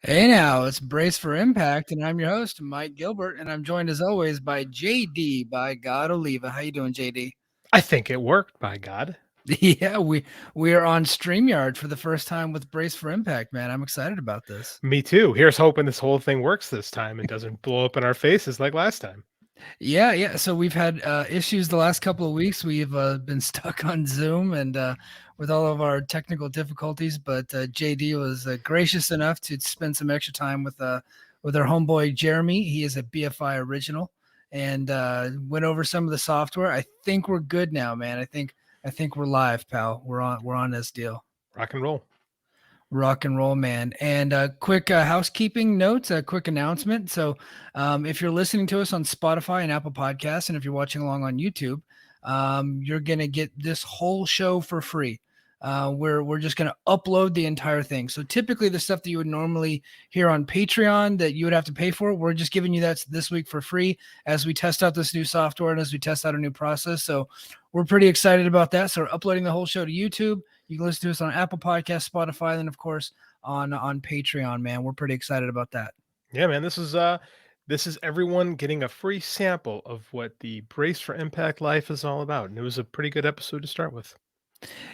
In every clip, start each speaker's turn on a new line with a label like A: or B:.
A: Hey now, it's Brace for Impact, and I'm your host, Mike Gilbert, and I'm joined as always by JD by God Oliva. How you doing, JD?
B: I think it worked, by God.
A: Yeah, we are on StreamYard for the first time with Brace for Impact, man. I'm excited about this.
B: Me too. Here's hoping this whole thing works this time and doesn't blow up in our faces like last time.
A: Yeah. So we've had issues the last couple of weeks. We've been stuck on Zoom and with all of our technical difficulties, but JD was gracious enough to spend some extra time with our homeboy Jeremy. He is a BFI original and went over some of the software. I think we're good now, man. I think we're live, pal. We're on this deal.
B: Rock and roll.
A: Rock and roll, man. And quick housekeeping notes, a quick announcement. So, if you're listening to us on Spotify and Apple Podcasts, and if you're watching along on YouTube, you're gonna get this whole show for free. We're just gonna upload the entire thing. So typically, the stuff that you would normally hear on Patreon that you would have to pay for, we're just giving you that this week for free as we test out this new software and as we test out a new process. So we're pretty excited about that. So we're uploading the whole show to YouTube. You can listen to us on Apple Podcasts, Spotify, and then of course on Patreon, man. We're pretty excited about that.
B: Yeah, man. This is everyone getting a free sample of what the Brace for Impact life is all about. And it was a pretty good episode to start with.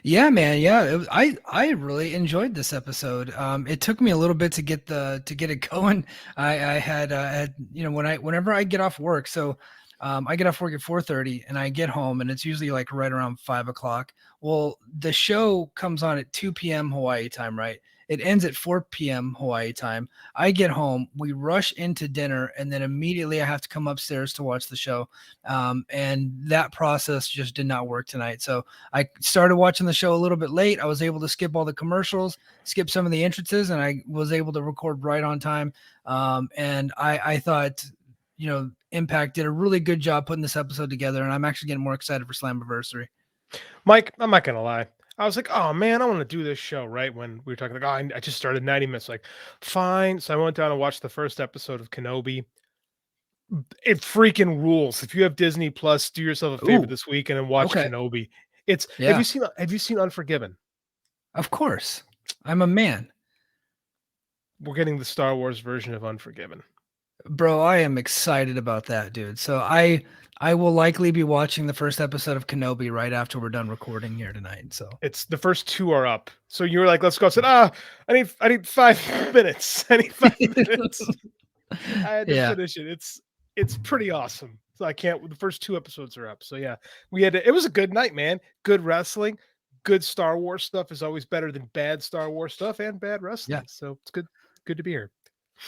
A: Yeah, man. Yeah, I really enjoyed this episode. It took me a little bit to get it going. I had whenever I get off work, so I get off work at 4:30 and I get home and it's usually like right around 5 o'clock. Well, the show comes on at 2 p.m. Hawaii time, right? It ends at 4 p.m. Hawaii time. I get home, we rush into dinner, and then immediately I have to come upstairs to watch the show. And that process just did not work tonight. So I started watching the show a little bit late. I was able to skip all the commercials, skip some of the entrances, and I was able to record right on time. And I thought, Impact did a really good job putting this episode together, and I'm actually getting more excited for Slammiversary.
B: Mike, I'm not gonna lie. I was like, oh man, I want to do this show, right? When we were talking like, oh, I just started 90 minutes. Like, fine. So I went down and watched the first episode of Kenobi. It freaking rules. If you have Disney Plus, do yourself a favor
A: Ooh,
B: this weekend and watch
A: okay.
B: Kenobi. It's
A: Yeah,
B: have you seen Unforgiven?
A: of course. I'm a man.
B: We're getting the Star Wars version of Unforgiven.
A: Bro, I am excited about that, dude. So I will likely be watching the first episode of Kenobi right after we're done recording here tonight. So
B: It's the first two are up. So you were like, let's go. I said, I need 5 minutes. I need 5 minutes. I had to
A: yeah.
B: finish it. It's pretty awesome. So I can't the first two episodes are up. So yeah, it was a good night, man. Good wrestling. Good Star Wars stuff is always better than bad Star Wars stuff and bad
A: Yeah.
B: wrestling. So it's good to be here.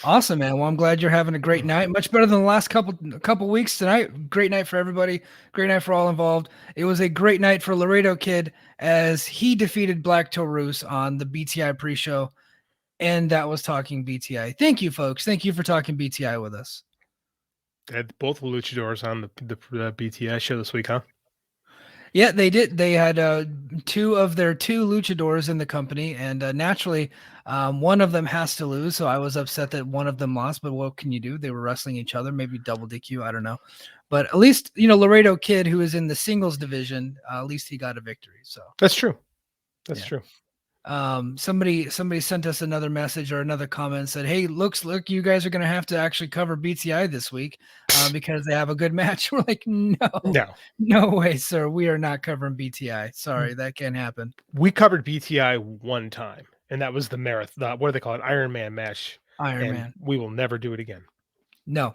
A: Awesome, man. Well, I'm glad you're having a great night. Much better than the last couple weeks tonight. Great night for everybody. Great night for all involved. It was a great night for Laredo Kid as he defeated Black Taurus on the BTI pre-show, and that was talking BTI. Thank you, folks. Thank you for talking BTI with us.
B: They had both luchadors on the BTI show this week, huh?
A: Yeah, they did. They had two of their two luchadors in the company, and naturally, one of them has to lose. So I was upset that one of them lost. But what can you do? They were wrestling each other, maybe double DQ. I don't know. But at least Laredo Kid, who is in the singles division, at least he got a victory. So
B: That's true. That's
A: yeah.
B: true.
A: Somebody sent us another message or another comment and said, "Hey, look, you guys are going to have to actually cover BTI this week because they have a good match." We're like,
B: No.
A: no way, sir. We are not covering BTI. Sorry, that can't happen.
B: We covered BTI one time, and that was the marathon. What do they call it? Iron Man match.
A: Iron
B: And
A: Man.
B: we will never do it again.
A: No,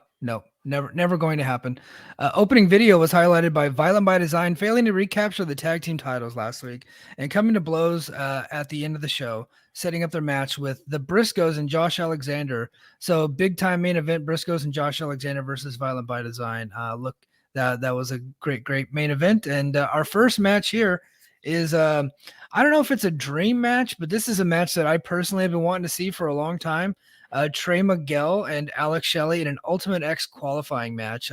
A: never going to happen. Opening video was highlighted by Violent by Design failing to recapture the tag team titles last week and coming to blows at the end of the show, setting up their match with the Briscoes and Josh Alexander. So big time main event, Briscoes and Josh Alexander versus Violent by Design. Look, that was a great main event. And our first match here is I don't know if it's a dream match, but this is a match that I personally have been wanting to see for a long time. Trey Miguel and Alex Shelley in an Ultimate X qualifying match.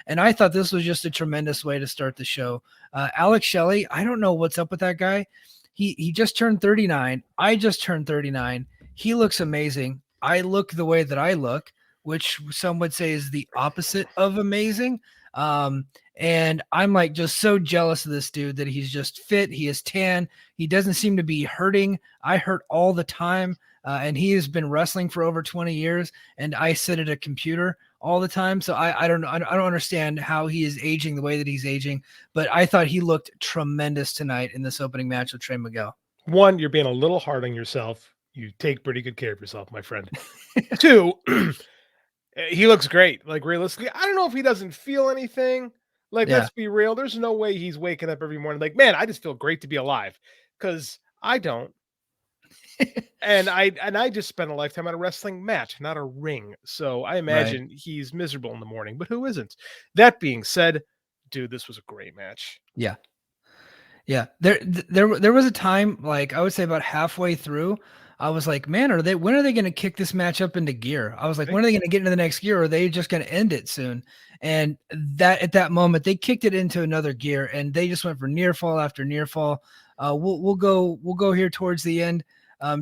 A: And I thought this was just a tremendous way to start the show. Alex Shelley, I don't know what's up with that guy. He just turned 39. I just turned 39. He looks amazing. I look the way that I look, which some would say is the opposite of amazing. And I'm like just so jealous of this dude that he's just fit. He is tan. He doesn't seem to be hurting. I hurt all the time. and he has been wrestling for over 20 years. And I sit at a computer all the time, so I don't understand how he is aging the way that he's aging. But I thought he looked tremendous tonight in this opening match with Trey Miguel.
B: One, you're being a little hard on yourself. You take pretty good care of yourself, my friend. Two, he looks great. Like, realistically, I don't know if he doesn't feel anything. Like,
A: Yeah.
B: let's be real. There's no way he's waking up every morning like, man, I just feel great to be alive. Because I don't. And I just spent a lifetime at a wrestling match, not a ring. So I
A: Right.
B: imagine he's miserable in the morning, but who isn't? That being said, dude, this was a great match.
A: Yeah. Yeah, there was a time, like I would say about halfway through, I was like, man, when are they going to kick this match up into gear? I was like,
B: Right?
A: when are they going to get into the next gear? Or are they just going to end it soon? And that at that moment, they kicked it into another gear, and they just went for near fall after near fall. We'll go here towards the end.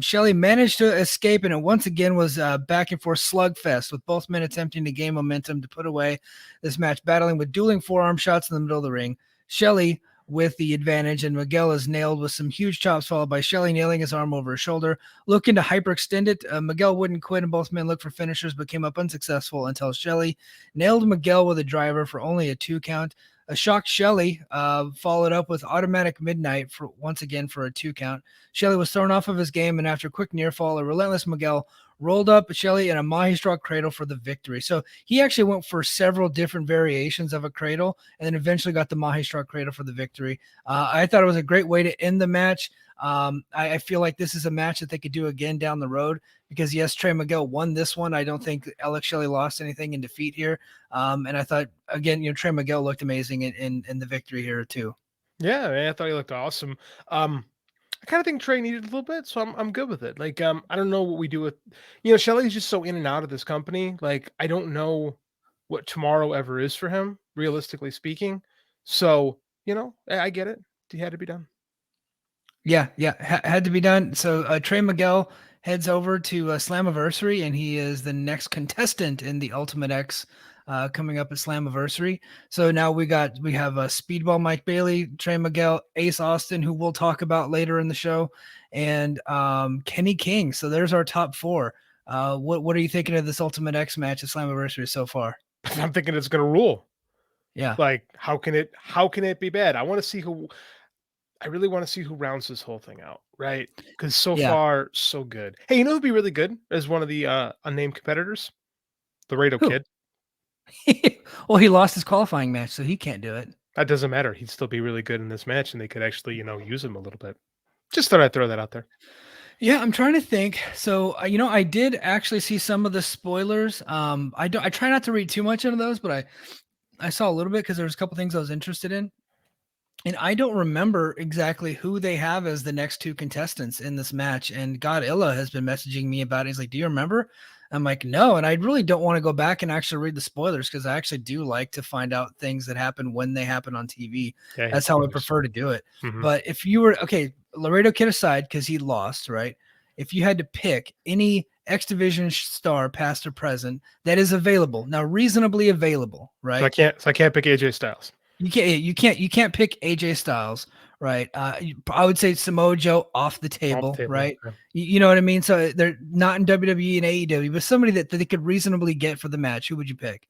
A: Shelley managed to escape, and it once again was back and forth slugfest with both men attempting to gain momentum to put away this match, battling with dueling forearm shots in the middle of the ring. Shelley with the advantage, and Miguel is nailed with some huge chops, followed by Shelley nailing his arm over his shoulder. Looking to hyperextend it, Miguel wouldn't quit, and both men looked for finishers, but came up unsuccessful until Shelley nailed Miguel with a driver for only a 2 count. A shocked Shelley followed up with automatic midnight for once again for a 2 count. Shelley was thrown off of his game, and after a quick near fall, a relentless Miguel rolled up Shelley in a Mahi straw cradle for the victory. So he actually went for several different variations of a cradle, and then eventually got the Mahi straw cradle for the victory. I thought it was a great way to end the match. I feel like this is a match that they could do again down the road because, yes, Trey Miguel won this one. I don't think Alex Shelley lost anything in defeat here. And I thought, again, Trey Miguel looked amazing in the victory here too.
B: Yeah, man, I thought he looked awesome. I kind of think Trey needed a little bit, so I'm good with it. Like, I don't know what we do with, Shelley's just so in and out of this company. Like, I don't know what tomorrow ever is for him, realistically speaking. So, I get it. He had to be done.
A: Yeah, had to be done. So Trey Miguel heads over to Slammiversary, and he is the next contestant in the Ultimate X coming up at Slammiversary. So now we have Speedball Mike Bailey, Trey Miguel, Ace Austin, who we'll talk about later in the show, and Kenny King. So there's our top 4. What are you thinking of this Ultimate X match at Slammiversary so far?
B: I'm thinking it's gonna rule.
A: Yeah,
B: Like, how can it be bad? I really want to see who rounds this whole thing out, right? Because so
A: yeah.
B: far, so good. Hey, who'd be really good as one of the unnamed competitors? Laredo
A: Who?
B: Kid.
A: Well, he lost his qualifying match, so he can't do it.
B: That doesn't matter. He'd still be really good in this match, and they could actually, use him a little bit. Just thought I'd throw that out there.
A: Yeah, I'm trying to think. So, I did actually see some of the spoilers. I try not to read too much into those, but I saw a little bit because there was a couple things I was interested in. And I don't remember exactly who they have as the next 2 contestants in this match. And Godilla has been messaging me about it. He's like, "Do you remember?" I'm like, "No." And I really don't want to go back and actually read the spoilers because I actually do like to find out things that happen when they happen on TV.
B: Yeah,
A: That's how I prefer to do it.
B: Mm-hmm.
A: But if you were okay, Laredo Kid aside, because he lost, right? If you had to pick any X Division star, past or present, that is available now, reasonably available, right?
B: So I can't pick AJ Styles.
A: You can't pick AJ Styles, right? I would say Samoa Joe off the
B: Off
A: table,
B: the table.
A: right?
B: Okay.
A: You know what I mean? So they're not in WWE and AEW, but somebody that they could reasonably get for the match. Who would you pick?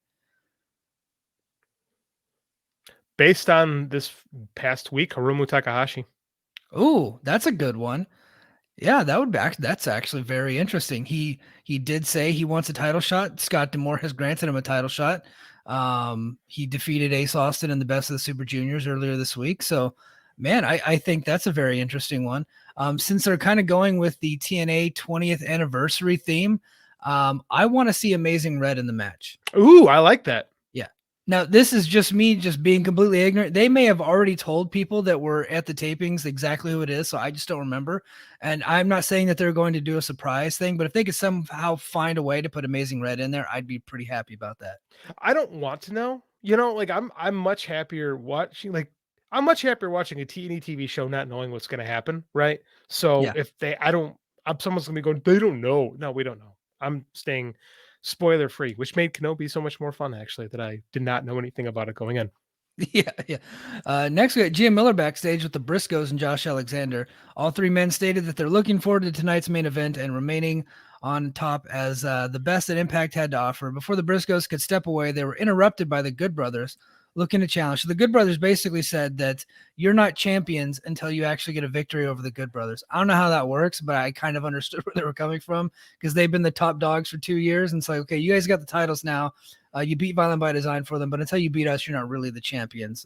B: Based on this past week, Hiromu Takahashi.
A: Oh, that's a good one. Yeah, that's actually very interesting. He did say he wants a title shot. Scott D'Amore has granted him a title shot. He defeated Ace Austin in the Best of the Super Juniors earlier this week. So, man, I think that's a very interesting one. Since they're kind of going with the TNA 20th anniversary theme, I want to see Amazing Red in the match.
B: Ooh, I like that.
A: Yeah. Now, this is just me just being completely ignorant. They may have already told people that were at the tapings exactly who it is, so I just don't remember. And I'm not saying that they're going to do a surprise thing, but if they could somehow find a way to put Amazing Red in there, I'd be pretty happy about that.
B: I don't want to know. Like, I'm much happier watching a TNA TV show not knowing what's going to happen, right? So
A: Yeah.
B: if someone's going to be going, they don't know. No, we don't know. I'm staying spoiler free, which made Kenobi so much more fun, actually, that I did not know anything about it going in.
A: Yeah, yeah. Next, we got Gia Miller backstage with the Briscoes and Josh Alexander. All three men stated that they're looking forward to tonight's main event and remaining on top as the best that Impact had to offer. Before the Briscoes could step away, they were interrupted by the Good Brothers looking to challenge. So the Good Brothers basically said that you're not champions until you actually get a victory over the Good Brothers. I don't know how that works, but I kind of understood where they were coming from because they've been the top dogs for 2 years. And it's like, okay, you guys got the titles now. You beat Violent by Design for them, but until you beat us, you're not really the champions.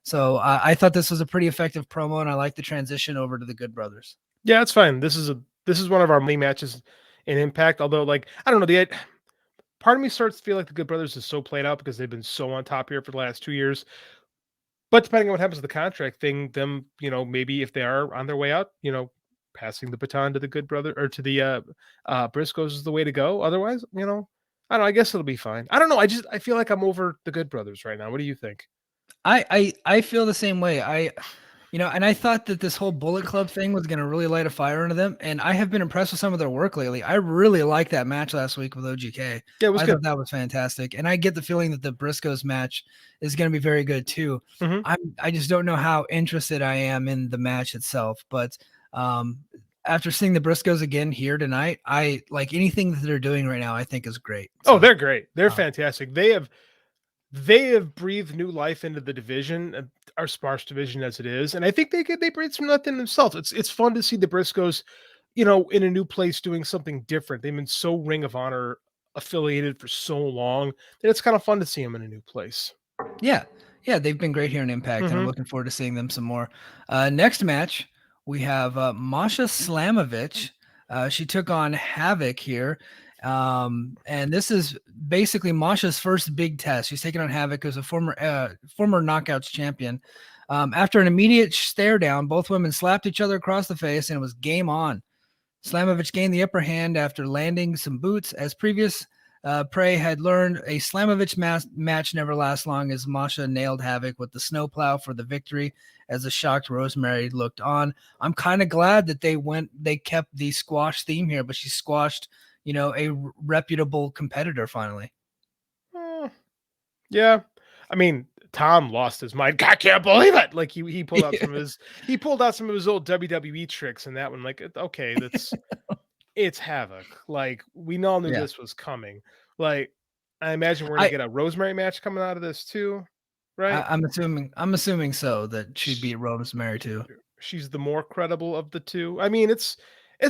A: So I thought this was a pretty effective promo, and I like the transition over to the Good Brothers.
B: Yeah, it's fine. This is one of our money matches in Impact. Although, like, I don't know, the part of me starts to feel like the Good Brothers is so played out because they've been so on top here for the last 2 years. But depending on what happens to the contract thing, them, maybe if they are on their way out, passing the baton to the Good Brother or to the Briscoes is the way to go. Otherwise, I don't know. I guess it'll be fine. I don't know. I feel like I'm over the Good Brothers right now. What do you think?
A: I feel the same way. And I thought that this whole Bullet Club thing was going to really light a fire under them. And I have been impressed with some of their work lately. I really liked that match last week with OGK.
B: Yeah, it was
A: I
B: good.
A: thought that was fantastic. And I get the feeling that the Briscoes match is going to be very good too.
B: Mhm.
A: I just don't know how interested I am in the match itself. But after seeing the Briscoes again here tonight, I like anything that they're doing right now, I think is great.
B: Oh,
A: So,
B: they're great. They're
A: um,
B: fantastic. They have breathed new life into the division, our sparse division as it is, and I think they breathed some nothing themselves. It's fun to see the Briscoes, in a new place doing something different. They've been so Ring of Honor affiliated for so long that it's kind of fun to see them in a new place.
A: Yeah. Yeah, they've been great here in Impact, and I'm
B: Mhm.
A: looking forward to seeing them some more. Next match, we have Masha Slamovich. She took on Havoc here. And this is basically Masha's first big test. She's taking on Havoc, who's a former Knockouts champion. After an immediate stare down, both women slapped each other across the face, and it was game on. Slamovich gained the upper hand after landing some boots. As previous Prey had learned, a Slamovich match never lasts long as Masha nailed Havoc with the snowplow for the victory as the shocked Rosemary looked on. I'm kind of glad that they kept the squash theme here, but she squashed, a reputable competitor finally.
B: Mm, yeah. I mean, Tom lost his mind. I can't believe it. Like he pulled out some of his old WWE tricks and that one. Like, okay, it's Havoc. Like we all knew
A: Yeah.
B: this was coming. Like I imagine we're gonna
A: I,
B: get a Rosemary match coming out of this too, right?
A: I'm assuming so that she
B: Sh-
A: beat Rosemary too.
B: She's the more credible of the two. I mean, it's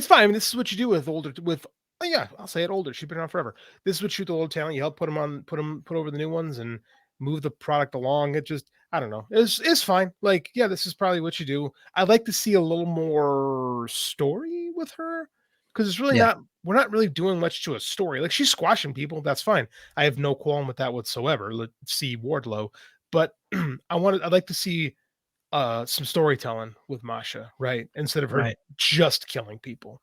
B: fine. I mean, this is what you do with yeah, I'll say it older. She's been around forever. This is what you do with the old talent. You help put over the new ones and move the product along. It just I don't know. It's fine. Like, yeah, this is probably what you do. I'd like to see a little more story with her because it's really
A: Yeah.
B: not we're not really doing much to a story. Like she's squashing people. That's fine. I have no qualm with that whatsoever. Let's see Wardlow. But I'd like to see some storytelling with Masha, right? Instead of her
A: Right.
B: just killing people.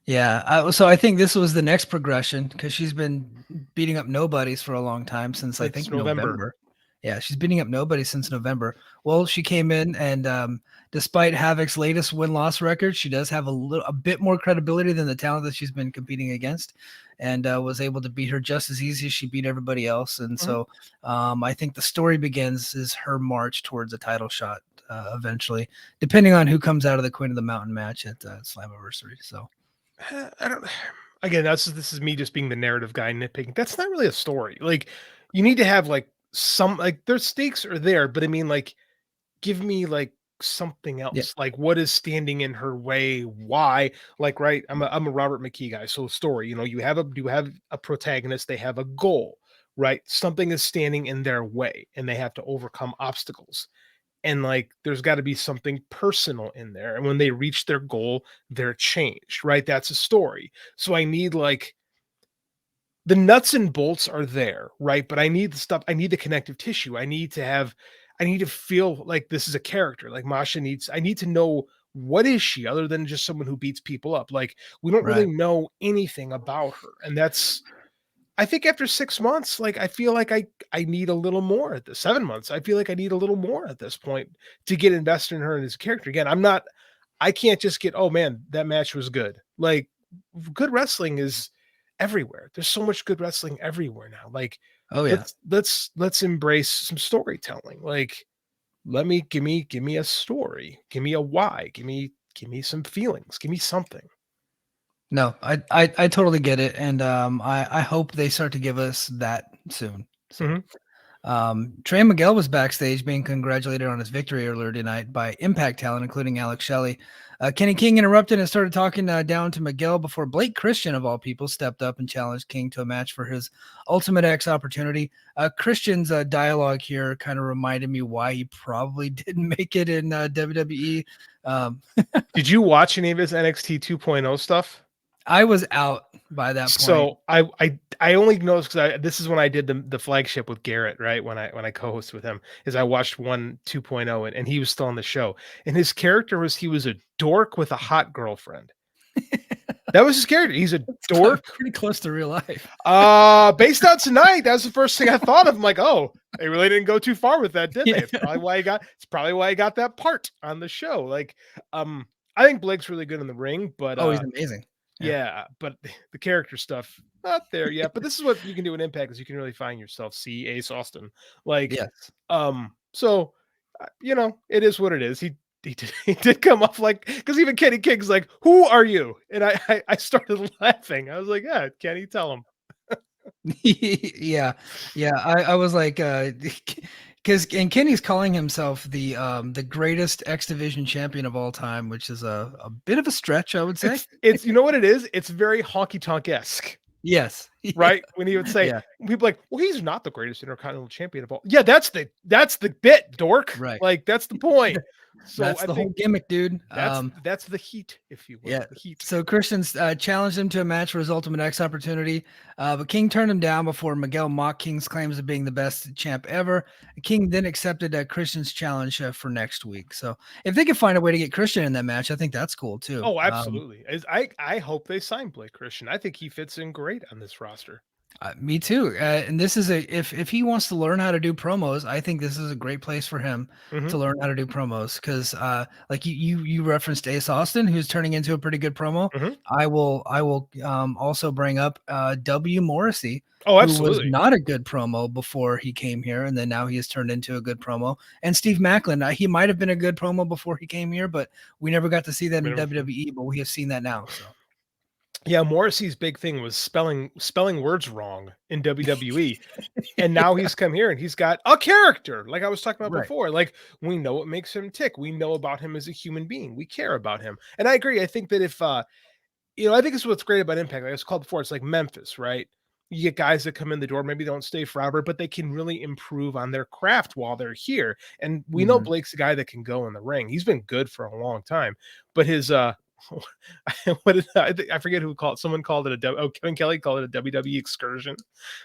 A: Yeah, so I think this was the next progression because she's been beating up nobodies for a long time since I
B: Since
A: think
B: November.
A: November. Yeah, she's beating up nobodies since November. Well, she came in and despite Havoc's latest win-loss record, she does have a bit more credibility than the talent that she's been competing against, and was able to beat her just as easy as she beat everybody else. And
B: Mhm.
A: so I think the story begins is her march towards a title shot eventually, depending on who comes out of the Queen of the Mountain match at Slammiversary. So.
B: I don't. Again, this is me just being the narrative guy nitpicking. That's not really a story. Like, you need to have like some like their stakes are there, but I mean, like, give me like something
A: Yeah.
B: else. Like, what is standing in her way? Why? Like, right? I'm a Robert McKee guy. So, story. You have a protagonist. They have a goal, right? Something is standing in their way, and they have to overcome obstacles. And like there's got to be something personal in there, and when they reach their goal they're changed, right? That's a story. So I need like the nuts and bolts are there, right? But I need the stuff, I need the connective tissue. I need to feel like this is a character. Like Masha needs, I need to know what is she other than just someone who beats people up. Like we don't really
A: Right.
B: know anything about her, and that's I think after 6 months, like, I feel like I need a little more at the 7 months. I feel like I need a little more at this point to get invested in her and as a character. Again, I can't just get, "Oh, man, that match was good." Like, good wrestling is everywhere. There's so much good wrestling everywhere now. Like,
A: Oh yeah.
B: Let's embrace some storytelling. Like, give me a story, give me a why, give me some feelings, give me something.
A: No, I totally get it, and I hope they start to give us that soon. So.
B: Mhm.
A: Trey Miguel was backstage being congratulated on his victory earlier tonight by Impact talent, including Alex Shelley. Kenny King interrupted and started talking down to Miguel before Blake Christian, of all people, stepped up and challenged King to a match for his Ultimate X opportunity. Christian's dialogue here kind of reminded me why he probably didn't make it in WWE. Um,
B: Did you watch any of his NXT 2.0 stuff?
A: I was out by that point.
B: So I only noticed because this is when I did the flagship with Garrett, right? When I co-hosted with him, is I watched 2.0 and he was still on the show. And his character was he was a dork with a hot girlfriend. That was his character. He's a dork.
A: Pretty close to real life.
B: Based on tonight, that was the first thing I thought of. I'm like, oh, they really didn't go too far with that, did they? It's probably why he got that part on the show. Like, I think Blake's really good in the ring, but
A: Oh, he's amazing.
B: yeah, but the character stuff not there yet. But this is what you can do in Impact is you can really find yourself. See Ace Austin, like,
A: Yes.
B: so it is what it is. He did come off like because even Kenny King's like, "Who are you?" And I started laughing. I was like, "Yeah, Kenny, tell him."
A: Yeah. I was like, because and Kenny's calling himself the greatest X Division champion of all time, which is a bit of a stretch, I would say.
B: It's you know what it is? It's very honky tonk esque.
A: Yes.
B: Right? When he would say,
A: Yeah.
B: people like, well, he's not the greatest intercontinental champion of all. Yeah, that's the bit, dork.
A: Right.
B: Like, that's the point. So
A: That's
B: I
A: the
B: think
A: whole gimmick, dude.
B: that's the heat, if you will.
A: Yeah.
B: The heat.
A: So Christian's challenged him to a match for his Ultimate X opportunity, but King turned him down before Miguel mocked King's claims of being the best champ ever. King then accepted Christian's challenge for next week. So if they can find a way to get Christian in that match, I think that's cool too.
B: Oh, absolutely. I hope they sign Blake Christian. I think he fits in great on this roster.
A: Me too. And this is if he wants to learn how to do promos, I think this is a great place for him
B: Mhm.
A: to learn how to do promos. Because like you referenced Ace Austin, who's turning into a pretty good promo.
B: Mhm.
A: I will also bring up W Morrissey,
B: Oh,
A: who was
B: absolutely.
A: not a good promo before he came here, and then now he has turned into a good promo. And Steve Macklin, he might have been a good promo before he came here, but we never got to see that in WWE. But we have seen that now. So.
B: Yeah, Morrissey's big thing was spelling words wrong in WWE. And now he's come here and he's got a character, like I was talking about
A: Right.
B: before. Like, we know what makes him tick. We know about him as a human being. We care about him. And I agree. I think that if I think it's what's great about Impact. Like I was called before, it's like Memphis, right? You get guys that come in the door, maybe don't stay forever, but they can really improve on their craft while they're here. And we know
A: Mhm.
B: Blake's a guy that can go in the ring. He's been good for a long time, but his what did I forget who called someone called it Kevin Kelly called it a WWE excursion,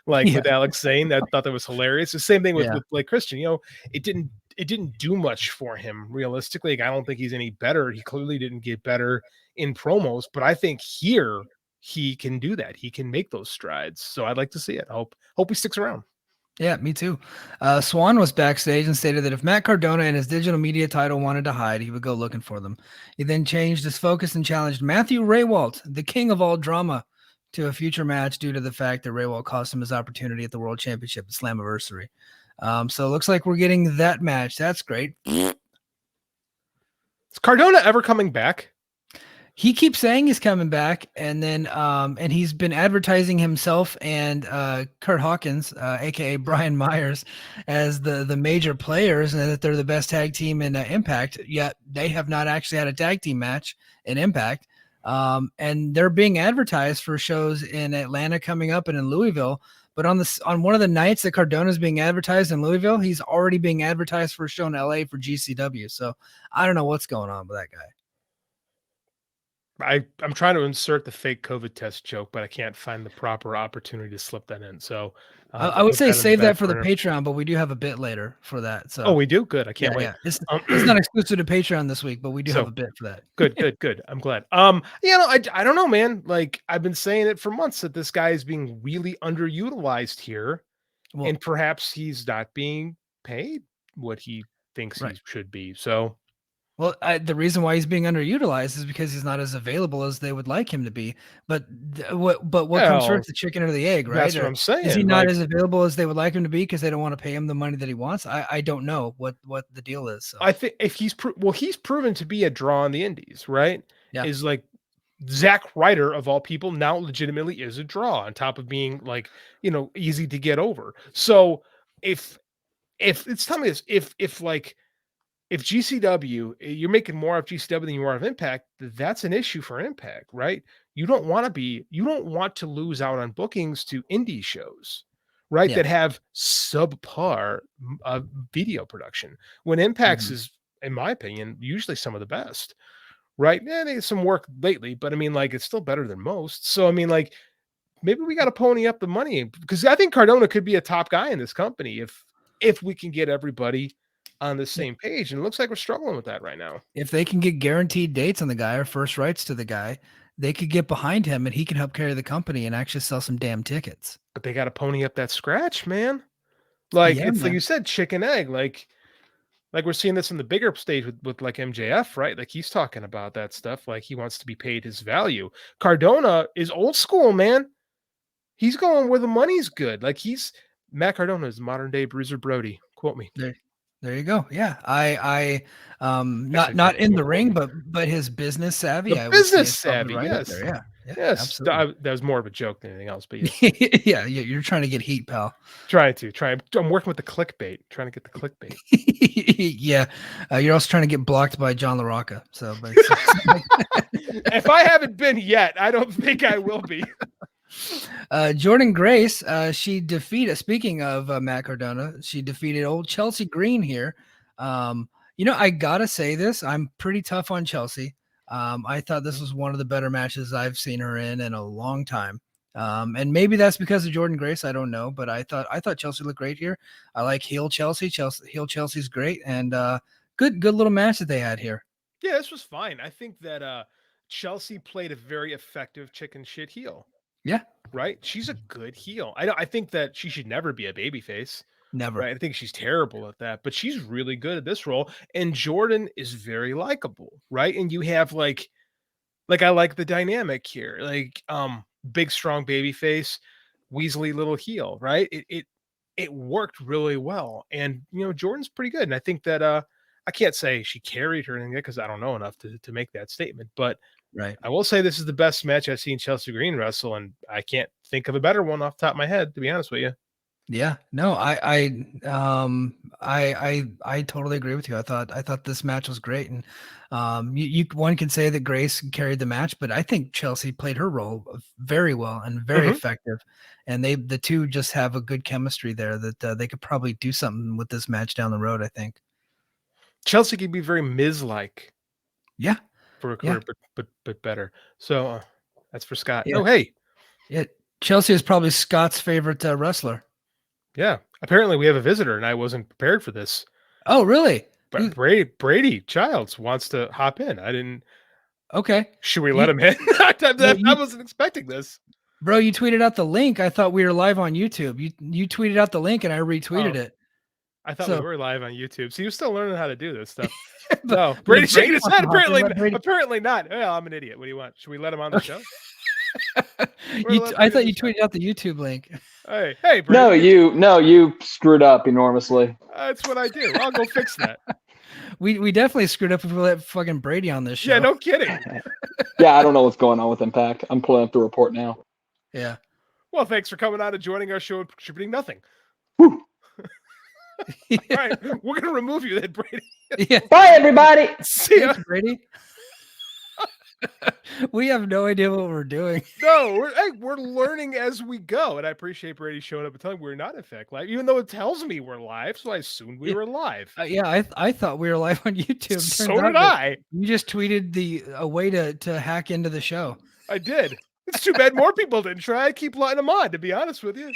B: like
A: Yeah.
B: with Alex Zane. I thought that was hilarious. The same thing with
A: Yeah.
B: Blake Christian. It didn't do much for him realistically. Like, I don't think he's any better. He clearly didn't get better in promos, but I think here he can do that. He can make those strides. So I'd like to see it. Hope he sticks around.
A: Yeah, me too. Swan was backstage and stated that if Matt Cardona and his digital media title wanted to hide, he would go looking for them. He then changed his focus and challenged Matthew Raywalt, the king of all drama, to a future match due to the fact that Raywalt cost him his opportunity at the World Championship at Slammiversary. So it looks like we're getting that match. That's great.
B: Is Cardona ever coming back?
A: He keeps saying he's coming back, and then and he's been advertising himself and Kurt Hawkins, aka Brian Myers, as the major players, and that they're the best tag team in Impact. Yet they have not actually had a tag team match in Impact, and they're being advertised for shows in Atlanta coming up and in Louisville. But on one of the nights that Cardona's being advertised in Louisville, he's already being advertised for a show in LA for GCW. So I don't know what's going on with that guy.
B: I'm trying to insert the fake COVID test joke, but I can't find the proper opportunity to slip that in. So
A: I
B: I'll
A: would
B: put
A: say
B: that in the
A: save
B: back
A: that for the
B: burner.
A: Patreon, but we do have a bit later for that. So
B: Oh, we do? Good. I can't wait.
A: yeah. It's not exclusive to Patreon this week, but we do have
B: So
A: a bit for that.
B: good. I'm glad. I don't know, man. Like, I've been saying it for months that this guy is being really underutilized here,
A: Well,
B: and perhaps he's not being paid what he thinks he
A: right.
B: should be. So
A: Well, the reason why he's being underutilized is because he's not as available as they would like him to be. But what comes
B: Well,
A: first, the chicken or the egg, right?
B: that's what
A: Or
B: I'm
A: is he
B: saying.
A: not
B: Like,
A: as available as they would like him to be because they don't want to pay him the money that he wants? I don't know what the deal is. So
B: I think if he's he's proven to be a draw in the indies, right?
A: yeah,
B: Is like Zack Ryder of all people now legitimately is a draw on top of being like, easy to get over. So if it's telling me this, if GCW, you're making more of GCW than you are of Impact, that's an issue for Impact, right? You don't want to lose out on bookings to indie shows, right?
A: yeah,
B: That have subpar video production. When Impact's
A: mhm.
B: is, in my opinion, usually some of the best, right? Yeah, they had some work lately, but I mean, like, it's still better than most. So I mean, like, maybe we got to pony up the money because I think Cardona could be a top guy in this company if we can get everybody on the
A: Yeah.
B: same page. And it looks like we're struggling with that right now.
A: If they can get guaranteed dates on the guy or first rights to the guy, they could get behind him and he can help carry the company and actually sell some damn tickets.
B: But they got to pony up that scratch, man. Like
A: Yeah,
B: it's like
A: man.
B: you said, chicken egg. Like we're seeing this in the bigger stage with like MJF, right? Like he's talking about that stuff. Like he wants to be paid his value. Cardona is old school, man. He's going where the money's good. Like Matt Cardona is modern day Bruiser Brody. Quote me.
A: There, there you go. Yeah,
B: Actually,
A: not in
B: don't
A: the
B: quote
A: ring,
B: me.
A: but his business savvy,
B: The
A: I would say,
B: business
A: is probably
B: savvy,
A: right up
B: yes.
A: there. Yeah, yeah,
B: Yes,
A: absolutely.
B: that was more of a joke than anything else, but yes.
A: Yeah, you're trying to get heat, pal.
B: I'm working with the clickbait, trying to get the clickbait.
A: Yeah, you're also trying to get blocked by John LaRocca. So, but
B: If I haven't been yet, I don't think I will be.
A: Jordan Grace, she defeated. Speaking of Matt Cardona, she defeated old Chelsea Green here. I gotta say this. I'm pretty tough on Chelsea. I thought this was one of the better matches I've seen her in a long time. And maybe that's because of Jordan Grace. I don't know, but I thought Chelsea looked great here. I like heel Chelsea. Heel Chelsea's great, and good little match that they had here.
B: Yeah, this was fine. I think that Chelsea played a very effective chicken shit heel.
A: Yeah,
B: Right? She's a good heel. I think that she should never be a babyface.
A: never.
B: Right? I think she's terrible at that, but she's really good at this role. And Jordan is very likable, right? And you have like I like the dynamic here. Like big strong baby face, Weasley little heel, right? It worked really well. And Jordan's pretty good. And I think that I can't say she carried her anything because I don't know enough to make that statement, but
A: Right.
B: I will say this is the best match I've seen Chelsea Green wrestle, and I can't think of a better one off the top of my head, to be honest with you.
A: Yeah, no, I totally agree with you. I thought this match was great, and one can say that Grace carried the match, but I think Chelsea played her role very well and very
B: Mhm.
A: effective, and the two just have a good chemistry there that they could probably do something with this match down the road. I think.
B: Chelsea can be very Miz-like
A: Yeah,
B: for a
A: yeah,
B: career, but better. So that's for Scott.
A: yeah,
B: Oh, hey,
A: yeah. Chelsea is probably Scott's favorite wrestler.
B: yeah. Apparently we have a visitor, and I wasn't prepared for this.
A: Oh, really?
B: But Brady Childs wants to hop in. I didn't.
A: Okay.
B: Should we let
A: You,
B: him in?
A: well,
B: I wasn't expecting this.
A: Bro, you tweeted out the link. I thought we were live on YouTube. You tweeted out the link and I retweeted
B: Oh,
A: it.
B: I thought we
A: So,
B: were live on YouTube. So you're still learning how to do this stuff.
A: but,
B: No,
A: but if
B: Brady's
A: Brady
B: shaking his
A: wants
B: head.
A: to hop in, let Brady.
B: Apparently not. Well, I'm an idiot. What do you want? Should we let him on the show?
A: I thought you tweeted out the YouTube link.
B: Hey, Brady.
C: No, you screwed up enormously.
B: That's what I do. I'll go fix that.
A: We definitely screwed up if we let fucking Brady on this show.
B: Yeah, no kidding.
C: Yeah, I don't know what's going on with Impact. I'm pulling up the report now.
A: Yeah.
B: Well, thanks for coming on and joining our show and contributing nothing.
C: Whew.
B: All right, we're gonna remove you then, Brady.
A: Yeah.
C: Bye, everybody.
B: See ya.
A: Thanks, Brady. We have no idea what we're doing.
B: No, we're learning as we go, and I appreciate Brady showing up and telling me we're not in fact live, even though it tells me we're live. So I assumed we were live.
A: Yeah, I thought we were live on YouTube.
B: So
A: Turns out
B: did
A: that
B: I.
A: You just tweeted a way to hack into the show.
B: I did. It's too bad more people didn't try. I keep letting them on, to be honest with you.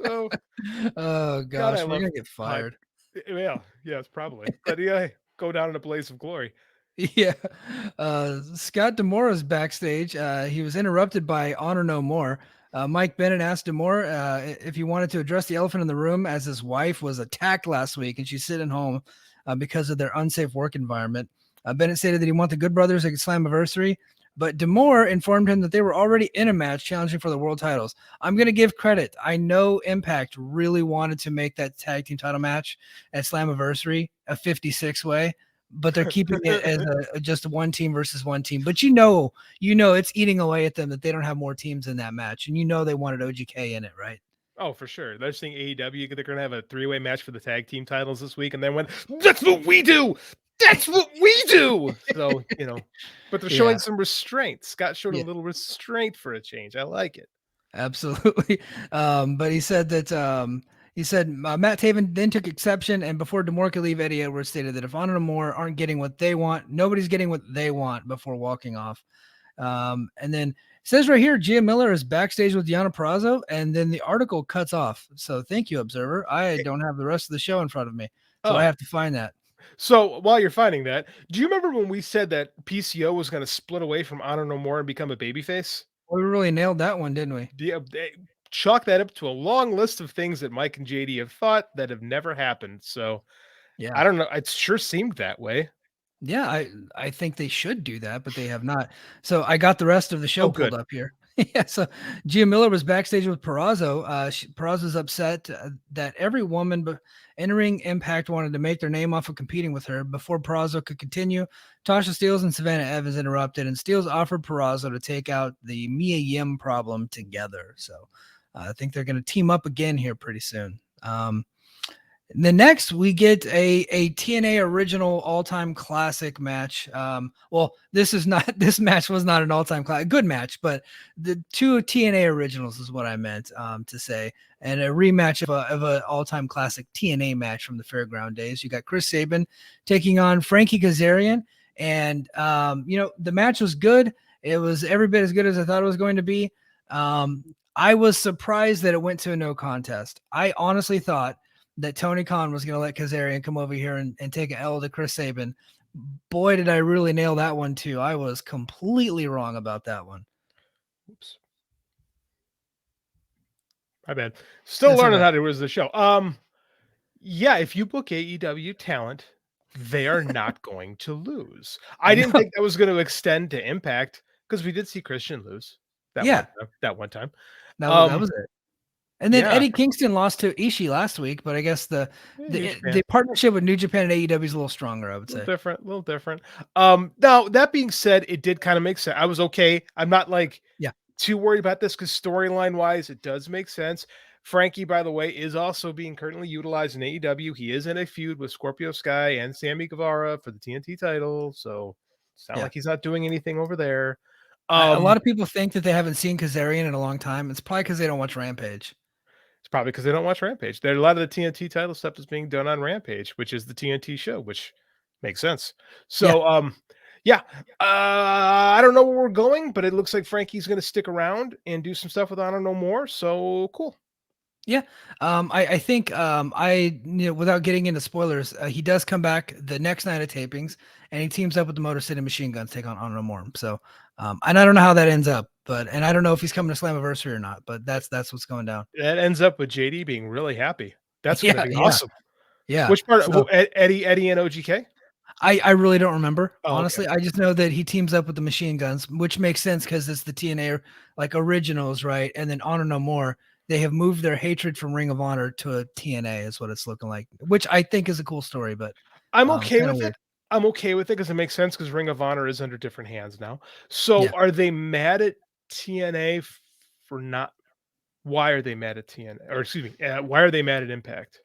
B: So,
A: Oh gosh, we're gonna get fired.
B: well, yes, probably. But yeah, go down in a blaze of glory.
A: Yeah. Scott Demora's backstage. He was interrupted by Honor No More. Mike Bennett asked Demore if he wanted to address the elephant in the room as his wife was attacked last week and she's sitting home because of their unsafe work environment. Bennett stated that he wanted the Good Brothers at Slammiversary, but D'Amore informed him that they were already in a match challenging for the world titles. I'm going to give credit. I know Impact really wanted to make that tag team title match at Slammiversary a 56 way, but they're keeping it as just one team versus one team. But you know, it's eating away at them that they don't have more teams in that match, and they wanted OGK in it, right?
B: Oh, for sure. They're saying AEW, they're going to have a 3-way match for the tag team titles this week. And then that's what we do. That's what we do. So, but they're showing some restraint. Scott showed a little restraint for a change. I like it.
A: Absolutely. But he said that, Matt Taven then took exception, and before D'Amore could leave, Eddie Edwards stated that if Honor and D'Amore aren't getting what they want, nobody's getting what they want before walking off. And then it says right here, Gia Miller is backstage with Deonna Purrazzo, and then the article cuts off. So thank you, Observer. I don't have the rest of the show in front of me, so I have to find that.
B: So while you're finding that, do you remember when we said that PCO was going to split away from Honor No More and become a babyface?
A: We really nailed that one, didn't we?
B: Yeah, chalk that up to a long list of things that Mike and JD have thought that have never happened. So yeah, I don't know. It sure seemed that way.
A: Yeah, I think they should do that, but they have not. So I got the rest of the show pulled up here. Yeah, so Gia Miller was backstage with Purrazzo. Purrazzo's upset that every woman entering Impact wanted to make their name off of competing with her. Before Purrazzo could continue, Tasha Steelz and Savannah Evans interrupted, and Steelz offered Purrazzo to take out the Mia Yim problem together. So I think they're going to team up again here pretty soon. The next, we get a TNA original all-time classic match. Well, this match was not an all-time good match, but the two TNA originals is what I meant to say, and a rematch of an all-time classic TNA match from the Fairground days. You got Chris Sabin taking on Frankie Kazarian, and the match was good. It was every bit as good as I thought it was going to be. I was surprised that it went to a no contest. I honestly thought that Tony Khan was going to let Kazarian come over here and take an L to Chris Sabin. Boy, did I really nail that one too. I was completely wrong about that one.
B: Oops. My bad. Still learning how to use the show. Yeah, if you book AEW talent, they are not going to lose. I didn't think that was going to extend to Impact because we did see Christian lose that one time.
A: That was it. And then Eddie Kingston lost to Ishii last week, but I guess the partnership with New Japan and AEW is a little stronger, I would say.
B: A little different. Now, that being said, it did kind of make sense. I was okay. I'm not too worried about this because storyline-wise, it does make sense. Frankie, by the way, is also being currently utilized in AEW. He is in a feud with Scorpio Sky and Sammy Guevara for the TNT title, so it's not like he's not doing anything over there.
A: A lot of people think that they haven't seen Kazarian in a long time. It's probably because they don't watch Rampage.
B: It's probably because they don't watch Rampage. There, a lot of the TNT title stuff is being done on Rampage, which is the TNT show, which makes sense. So, I don't know where we're going, but it looks like Frankie's going to stick around and do some stuff with Honor No More. So cool.
A: Yeah. I think, without getting into spoilers, he does come back the next night of tapings, and he teams up with the Motor City Machine Guns to take on Honor No More. So, and I don't know how that ends up, and I don't know if he's coming to Slammiversary or not, but that's what's going down.
B: That ends up with JD being really happy. That's going to be awesome.
A: Yeah.
B: Which part? Eddie and OGK?
A: I really don't remember. Honestly, okay. I just know that he teams up with the Machine Guns, which makes sense because it's the TNA originals, right? And then Honor No More. They have moved their hatred from Ring of Honor to a TNA is what it's looking like, which I think is a cool story, but
B: I'm okay with it. I'm okay with it because it makes sense because Ring of Honor is under different hands now. So are they mad at TNA for not? Why are they mad at TNA? Or excuse me, why are they mad at Impact?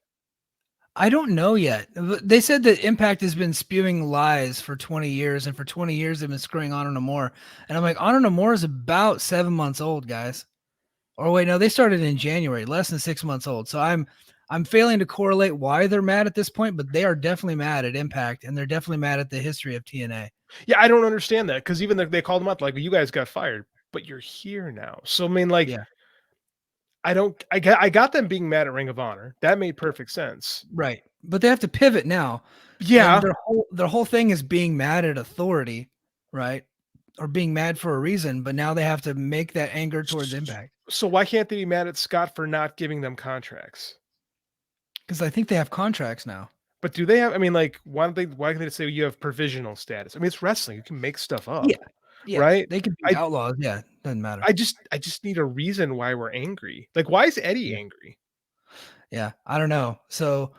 A: I don't know yet. They said that Impact has been spewing lies for 20 years, and for 20 years they've been screwing Honor No More. And I'm like, Honor No More is about 7 months old, guys. Or wait, no, they started in January, less than 6 months old. So I'm failing to correlate why they're mad at this point, but they are definitely mad at Impact, and they're definitely mad at the history of TNA.
B: Yeah, I don't understand that because even they called them up like, you guys got fired, but you're here now. So I mean, I got them being mad at Ring of Honor. That made perfect sense,
A: right? But they have to pivot now.
B: Yeah,
A: and their whole thing is being mad at authority, right? Or being mad for a reason, but now they have to make that anger towards Impact.
B: So why can't they be mad at Scott for not giving them contracts?
A: Because I think they have contracts now.
B: But do they have? I mean, like, why can't they say you have provisional status? I mean, it's wrestling. You can make stuff up,
A: Yeah,
B: right?
A: they could be
B: I
A: outlaws. Yeah, doesn't matter.
B: I just need a reason why we're angry. Like, why is Eddie
A: Yeah.
B: angry?
A: Yeah, I don't know. So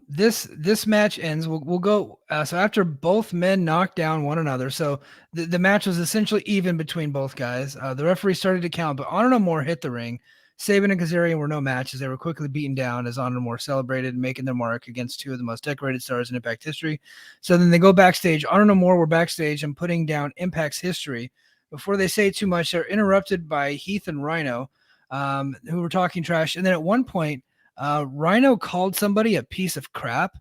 A: this match ends. We'll go. So after both men knocked down one another, so the match was essentially even between both guys. The referee started to count, but Honor No More hit the ring. Sabin and Kazarian were no matches. They were quickly beaten down as Honor No More celebrated, making their mark against two of the most decorated stars in Impact history. So then they go backstage. Honor No More were backstage and putting down Impact's history. Before they say too much, they're interrupted by Heath and Rhino, who were talking trash. And then at one point, Rhino called somebody a piece of crap,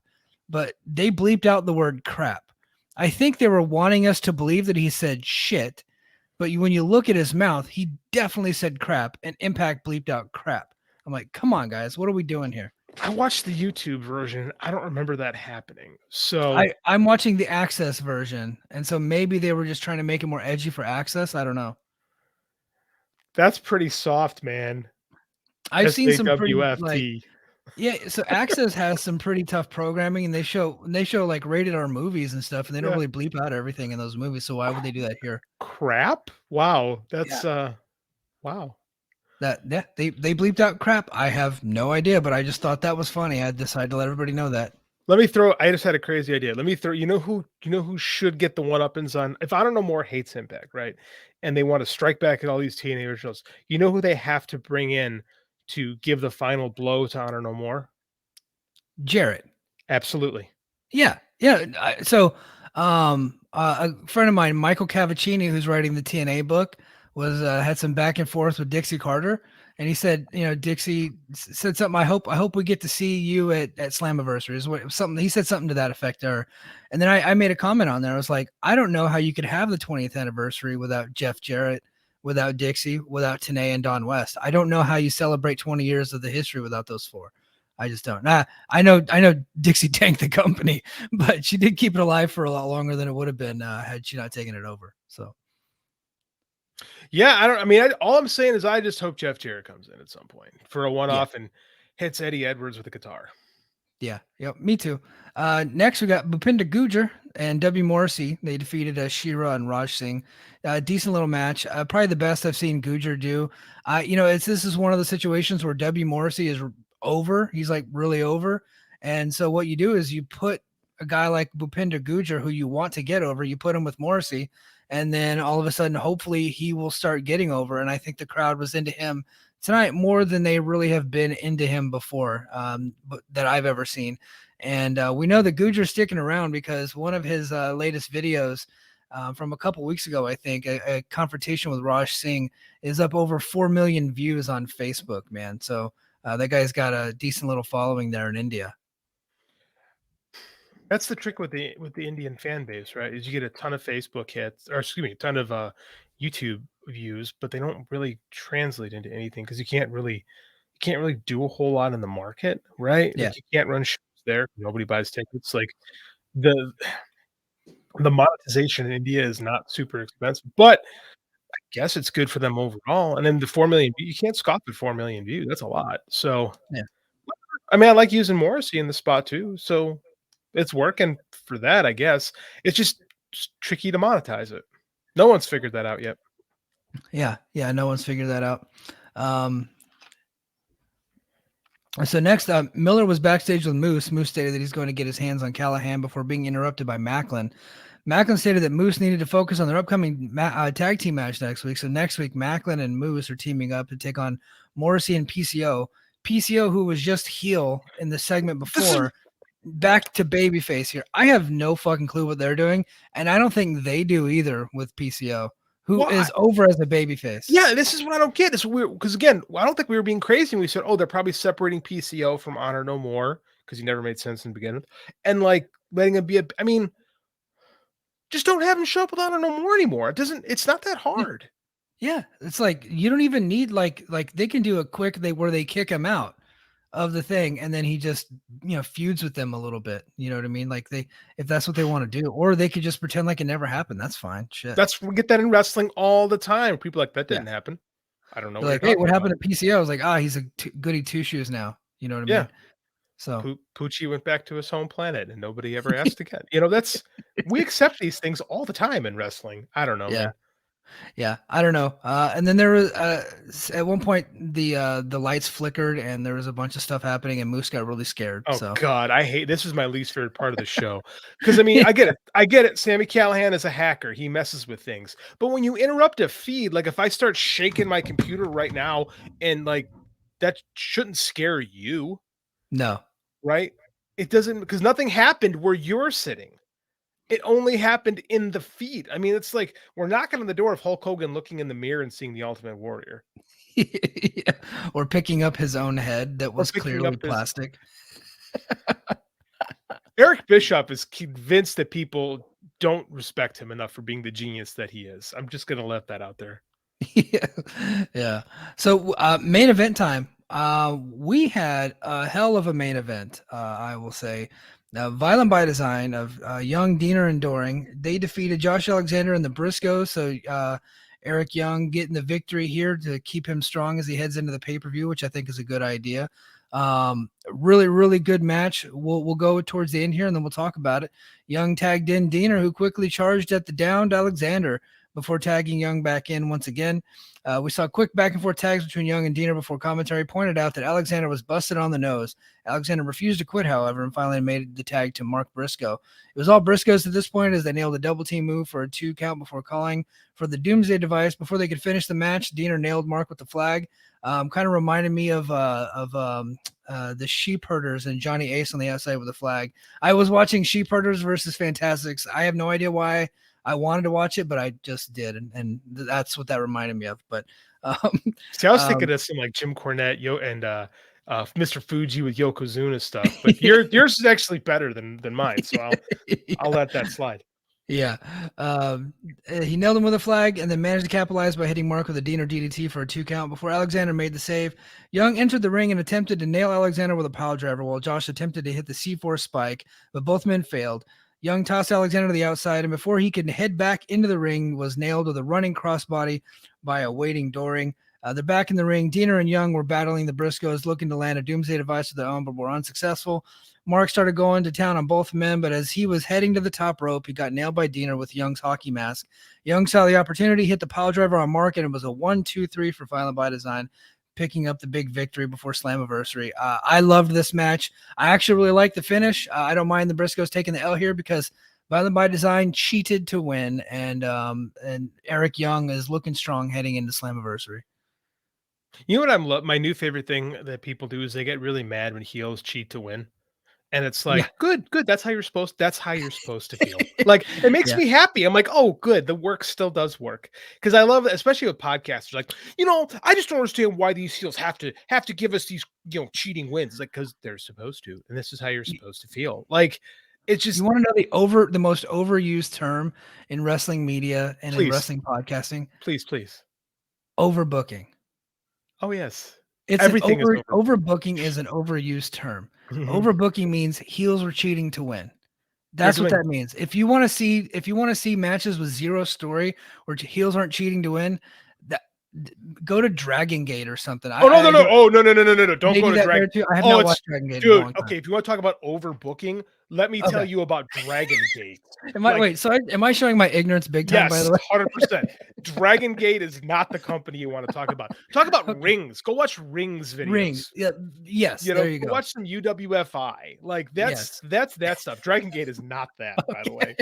A: but they bleeped out the word crap. I think they were wanting us to believe that he said shit, but when you look at his mouth, he definitely said crap, and Impact bleeped out crap. I'm like, come on, guys, what are we doing here?
B: I watched the YouTube version. I don't remember that happening. So
A: I'm watching the Access version, and so maybe they were just trying to make it more edgy for Access. I don't know.
B: that's pretty soft, man.
A: I've seen some pretty
B: SAWFT.
A: yeah, so Access has some pretty tough programming, and they show like rated R movies and stuff, and they don't really bleep out everything in those movies. So why would they do that here?
B: Crap! Wow, that's wow.
A: They bleeped out crap. I have no idea, but I just thought that was funny. I decided to let everybody know that.
B: I just had a crazy idea. Let me throw. You know who should get the one-uppings on? If I don't know more hates Impact, right? And they want to strike back at all these TNA originals. You know who they have to bring in to give the final blow to Honor No More?
A: Jarrett.
B: Absolutely.
A: Yeah. So, a friend of mine, Michael Cavaccini, who's writing the TNA book, was had some back and forth with Dixie Carter, and he said, Dixie said something. I hope we get to see you at Slammiversary. Is what something he said something to that effect there, and then I made a comment on there. I was like, I don't know how you could have the 20th anniversary without Jeff Jarrett, without Dixie, without Tenay and Don West. I don't know how you celebrate 20 years of the history without those four. I just don't. I know Dixie tanked the company, but she did keep it alive for a lot longer than it would have been had she not taken it over. So,
B: yeah, all I'm saying is I just hope Jeff Jarrett comes in at some point for a one-off and hits Eddie Edwards with a guitar.
A: Yeah, yep, me too. Next, we got Bhupinder Gujjar and W. Morrissey. They defeated Shira and Raj Singh. Decent little match. Probably the best I've seen Gujjar do. This is one of the situations where W. Morrissey is over. He's like really over. And so what you do is you put a guy like Bhupinder Gujjar, who you want to get over, you put him with Morrissey, and then all of a sudden, hopefully he will start getting over. And I think the crowd was into him tonight more than they really have been into him before, that I've ever seen. And we know that Gujjar's sticking around because one of his latest videos from a couple weeks ago, I think, a confrontation with Raj Singh, is up over 4 million views on Facebook, man. So that guy's got a decent little following there in India.
B: That's the trick with the Indian fan base, right? Is you get a ton of Facebook hits, or excuse me, a ton of YouTube views, but they don't really translate into anything because you can't really do a whole lot in the market, right?
A: Yeah.
B: Like you can't run shows there. Nobody buys tickets. Like the monetization in India is not super expensive, but I guess it's good for them overall. And then the 4 million, you can't scoff at 4 million views. That's a lot. So
A: Yeah.
B: I mean, I like using Morrissey in the spot too. So it's working for that, I guess. It's just tricky to monetize it. No one's figured that out yet.
A: Yeah. No one's figured that out. So next up, Miller was backstage with Moose. Moose stated that he's going to get his hands on Callahan before being interrupted by Macklin. Macklin stated that Moose needed to focus on their upcoming tag team match next week. So next week, Macklin and Moose are teaming up to take on Morrissey and PCO. PCO, who was just heel in the segment before, back to babyface here. I have no fucking clue what they're doing, and I don't think they do either with PCO, who is over as a babyface.
B: Yeah, this is what I don't get. It's weird because, again, I don't think we were being crazy when we said, oh, they're probably separating PCO from Honor No More because he never made sense in the beginning, and like letting him be just don't have him show up with Honor No More anymore. It's not that hard.
A: Yeah, it's like you don't even need like they can do a quick where they kick him out of the thing and then he just feuds with them a little bit. You know what I mean? Like if that's what they want to do, or they could just pretend like it never happened. That's fine. Shit.
B: We get that in wrestling all the time. People are like that didn't happen. I don't know.
A: They're like, hey, what happened to PCO? I was like, he's a goody two shoes now. You know what I mean? So
B: Poochie went back to his home planet and nobody ever asked again. We accept these things all the time in wrestling. I don't know,
A: yeah.
B: man.
A: Yeah, I don't know. And then there was at one point the lights flickered and there was a bunch of stuff happening and Moose got really scared.
B: Oh
A: So
B: God, this is my least favorite part of the show. Because I mean, I get it. I get it. Sammy Callahan is a hacker. He messes with things. But when you interrupt a feed, like if I start shaking my computer right now and like that shouldn't scare you,
A: no.
B: right? It doesn't, because nothing happened where you're sitting. It only happened in the feed. I mean, it's like we're knocking on the door of Hulk Hogan looking in the mirror and seeing the Ultimate Warrior.
A: Yeah. Or picking up his own head that was
B: picking
A: clearly
B: up his-
A: plastic.
B: Eric Bischoff is convinced that people don't respect him enough for being the genius that he is. I'm just going to let that out there.
A: Yeah. Yeah. So main event time. We had a hell of a main event, I will say. Violent by Design of Young, Diener, and Doring. They defeated Josh Alexander and the Briscoes. So Eric Young getting the victory here to keep him strong as he heads into the pay-per-view, which I think is a good idea. Really, really good match. We'll go towards the end here and then we'll talk about it. Young tagged in Diener, who quickly charged at the downed Alexander before tagging Young back in once again. We saw quick back and forth tags between Young and Diener before commentary pointed out that Alexander was busted on the nose. Alexander refused to quit, however, and finally made the tag to Mark Briscoe. It was all Briscoes at this point as they nailed a double team move for a 2 count before calling for the Doomsday device. Before they could finish the match, Diener nailed Mark with the flag. Kind of reminded me of the Sheep Herders and Johnny Ace on the outside with the flag. I was watching Sheep Herders versus Fantastics. I have no idea why I wanted to watch it, but I just did, and that's what that reminded me of. But
B: see, I was thinking of some like Jim Cornette, and Mr. Fuji with Yokozuna stuff, but yours is actually better than mine, so I'll let that slide.
A: Yeah. He nailed him with a flag and then managed to capitalize by hitting Mark with a Diener DDT for a 2 count before Alexander made the save. Young entered the ring and attempted to nail Alexander with a pile driver while Josh attempted to hit the C4 spike, but both men failed. Young tossed Alexander to the outside, and before he could head back into the ring, was nailed with a running crossbody by a waiting Doring. They're back in the ring. Diener and Young were battling the Briscoes, looking to land a Doomsday device of their own, but were unsuccessful. Mark started going to town on both men, but as he was heading to the top rope, he got nailed by Diener with Young's hockey mask. Young saw the opportunity, hit the pile driver on Mark, and it was a 1-2-3 for Violent by Design, picking up the big victory before Slammiversary. I loved this match. I actually really like the finish. I don't mind the Briscoes taking the L here because Violent by Design cheated to win, and Eric Young is looking strong heading into Slammiversary.
B: You know what my new favorite thing that people do is they get really mad when heels cheat to win. And it's like, good. That's how you're supposed to feel. Like, it makes me happy. I'm like, oh, good. The work still does work. Because I love it, especially with podcasters. Like, I just don't understand why these heels have to give us these, cheating wins. It's like, because they're supposed to. And this is how you're supposed to feel. Like, it's just.
A: You want to know the most overused term in wrestling media and in wrestling podcasting?
B: Please.
A: Overbooking.
B: Oh, yes.
A: Everything is overbooking is an overused term.
B: Mm-hmm.
A: Overbooking means heels were cheating to win. That's what that means. If you want to see matches with zero story where heels aren't cheating to win, go to Dragon Gate or something.
B: No. Don't go to Dragon Gate.
A: I have not watched Dragon Gate.
B: Dude, okay, if you want to talk about overbooking, let me tell you about Dragon Gate.
A: Am I showing my ignorance big time, by the way?
B: 100%. Dragon Gate is not the company you want to talk about. Talk about Rings. Go watch Rings videos.
A: Rings. Yeah. Yes. There you go.
B: Watch some UWFI. Like that's that stuff. Dragon Gate is not that, by the way.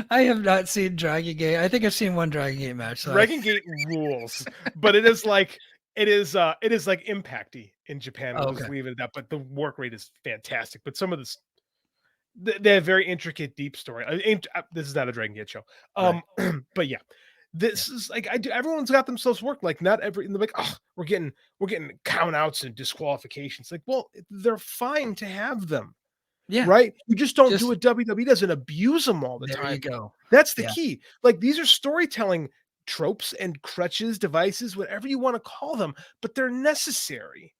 A: I have not seen Dragon Gate. I think I've seen one Dragon Gate match. So
B: Dragon Gate rules, but it is like Impact-y in Japan. We'll just leave it at that. But the work rate is fantastic. But some of this, they have very intricate, deep story. This is not a Dragon Gate show. But yeah, this is like everyone's got themselves work. Like not every, like, oh, we're getting count outs and disqualifications. Like, well, they're fine to have them.
A: Yeah.
B: Right. You just don't do what WWE does and abuse them all the time.
A: There you go.
B: That's the key. Like these are storytelling tropes and crutches, devices, whatever you want to call them, but they're necessary.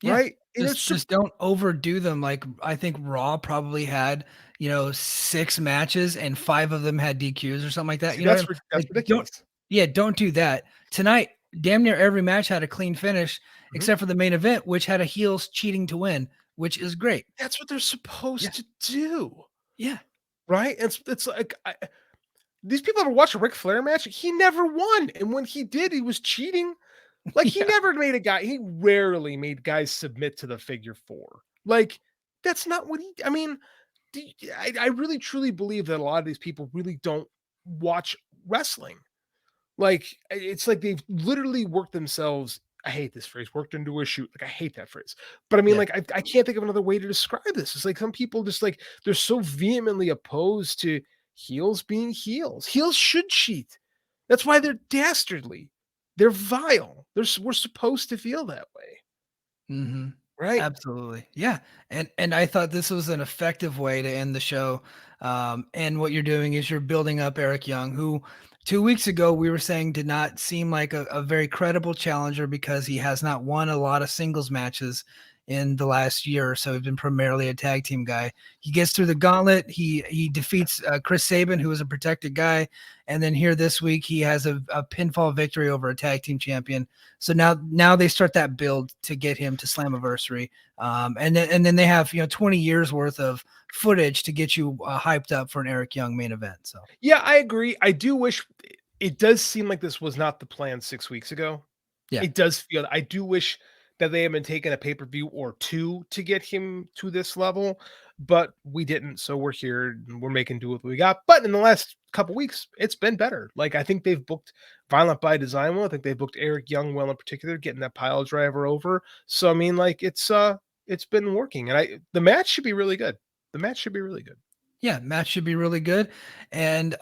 B: Right.
A: Just don't overdo them. Like I think Raw probably had, 6 matches and 5 of them had DQs or something like that.
B: That's ridiculous.
A: Don't do that. Tonight, damn near every match had a clean finish, except for the main event, which had a heels cheating to win, which is great.
B: That's what they're supposed to do,
A: Yeah.
B: right? It's like these people ever watch a Ric Flair match? He never won, and when he did, he was cheating. Like he never made he rarely made guys submit to the figure 4. Like that's not what I mean, I really truly believe that a lot of these people really don't watch wrestling. Like it's like they've literally worked themselves. I hate this phrase, worked into a shoot. Like I hate that phrase. But I mean,
A: Yeah.
B: like I can't think of another way to describe this. It's like some people just like they're so vehemently opposed to heels being heels. Heels should cheat. That's why they're dastardly. They're vile. We're supposed to feel that way.
A: Mm-hmm.
B: Right?
A: Absolutely. Yeah. And I thought this was an effective way to end the show. And what you're doing is you're building up Eric Young, who 2 weeks ago we were saying did not seem like a very credible challenger because he has not won a lot of singles matches in the last year or so. He's been primarily a tag team guy. He gets through the gauntlet. He defeats Chris Sabin, who is a protected guy. And then here this week, he has a pinfall victory over a tag team champion. So now they start that build to get him to Slammiversary. And then they have 20 years worth of footage to get you hyped up for an Eric Young main event. So
B: yeah, I agree. I do wish it does seem like this was not the plan 6 weeks ago.
A: yeah,
B: It does feel I do wish that they had been taking a pay-per-view or 2 to get him to this level, but we didn't. So we're here and we're making do with what we got. But in the last couple weeks, it's been better. Like I think they've booked Violent by Design well. I think they booked Eric Young well in particular, getting that pile driver over. So I mean, like it's been working, and the match should be really good. The match should be really good.
A: yeah, match should be really good. And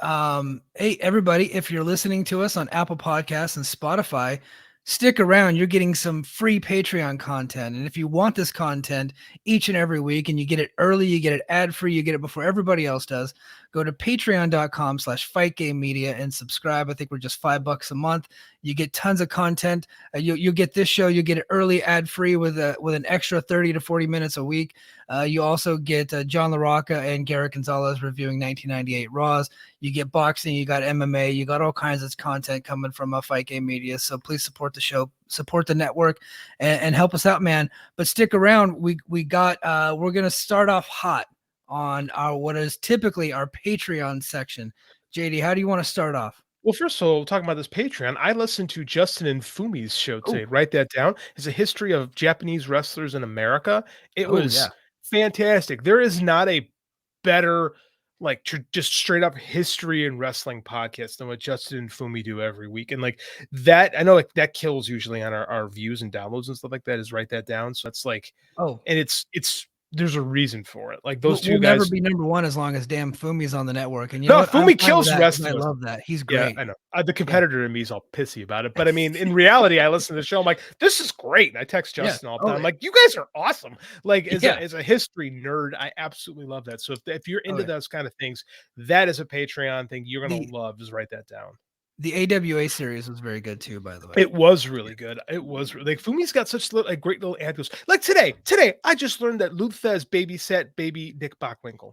A: hey, everybody, if you're listening to us on Apple Podcasts and Spotify, stick around. You're getting some free Patreon content. And if you want this content each and every week and you get it early, you get it ad-free, you get it before everybody else does, go to patreon.com/fightgamemedia and subscribe. I think we're just $5 a month. You get tons of content. You get this show, you get it early ad-free with an extra 30 to 40 minutes a week. You also get John LaRocca and Garrett Gonzalez reviewing 1998 Raws. You get boxing, you got MMA, you got all kinds of content coming from Fight Game Media. So please support the show, support the network, and help us out, man. But stick around. We're gonna start off hot on our what is typically our Patreon section. JD, how do you want to start off?
B: Well, first of all, talking about this Patreon, I listened to Justin and Fumi's show today. Write that down. It's a history of Japanese wrestlers in America. It was fantastic. There is not a better, like, just straight up history and wrestling podcast than what Justin and Fumi do every week. And like that, I know like that kills usually on our views and downloads and stuff like that. Is write that down. So it's like, and it's there's a reason for it. Like those two
A: we'll
B: guys
A: never be number one as long as damn Fumi's on the network. And
B: Fumi kills the rest of us.
A: I love that. He's
B: Yeah,
A: great.
B: I know. The competitor in me is all pissy about it. But I mean, in reality, I listen to the show. I'm like, this is great. And I text Justin all the time. I'm like, you guys are awesome. Like as a history nerd, I absolutely love that. So if you're into those kind of things, that is a Patreon thing you're going to love. Just write that down.
A: The AWA series was very good too, by the way.
B: It was really good. It was like Fumi's got such great little ad. Like today, I just learned that Luthez babysat baby Nick Bockwinkel,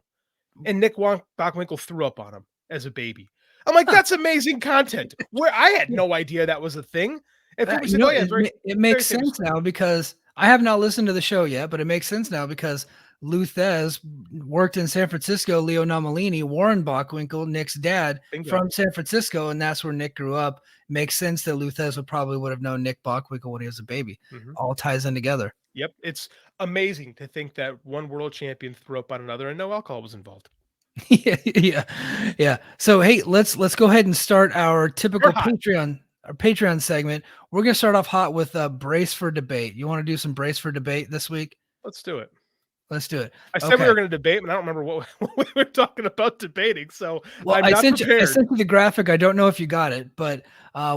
B: and Nick Bockwinkel threw up on him as a baby. I'm like, that's amazing content. Where I had no idea that was a thing. And
A: it makes sense now because I have not listened to the show yet, but it makes sense now because Luthez worked in San Francisco. Leo Nomalini, Warren Bockwinkel, Nick's dad, from San Francisco, and that's where Nick grew up. Makes sense that Luthez would have known Nick Bockwinkel when he was a baby. All ties in together.
B: Yep, it's amazing to think that one world champion threw up on another and no alcohol was involved.
A: Yeah. So hey, let's go ahead and start our typical Patreon segment. We're gonna start off hot with Brace for Debate. You want to do some Brace for Debate this week?
B: Let's do it.
A: Let's do it.
B: I said we were going to debate, but I don't remember what we were talking about debating. So I'm not prepared.
A: I sent you the graphic. I don't know if you got it, but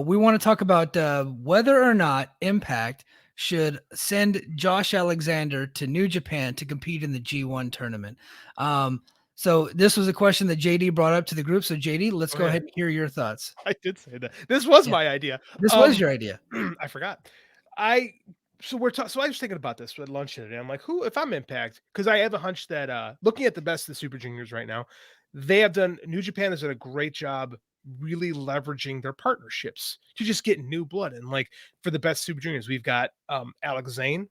A: we want to talk about whether or not Impact should send Josh Alexander to New Japan to compete in the G1 tournament. So this was a question that JD brought up to the group. So JD, let's go ahead and hear your thoughts.
B: I did say that. This was my idea.
A: This was your idea.
B: I forgot. So I was thinking about this at lunch today. I'm like, if I'm Impact, because I have a hunch that looking at the best of the Super Juniors right now, New Japan has done a great job really leveraging their partnerships to just get new blood. And like for the best Super Juniors, we've got Alex Zane,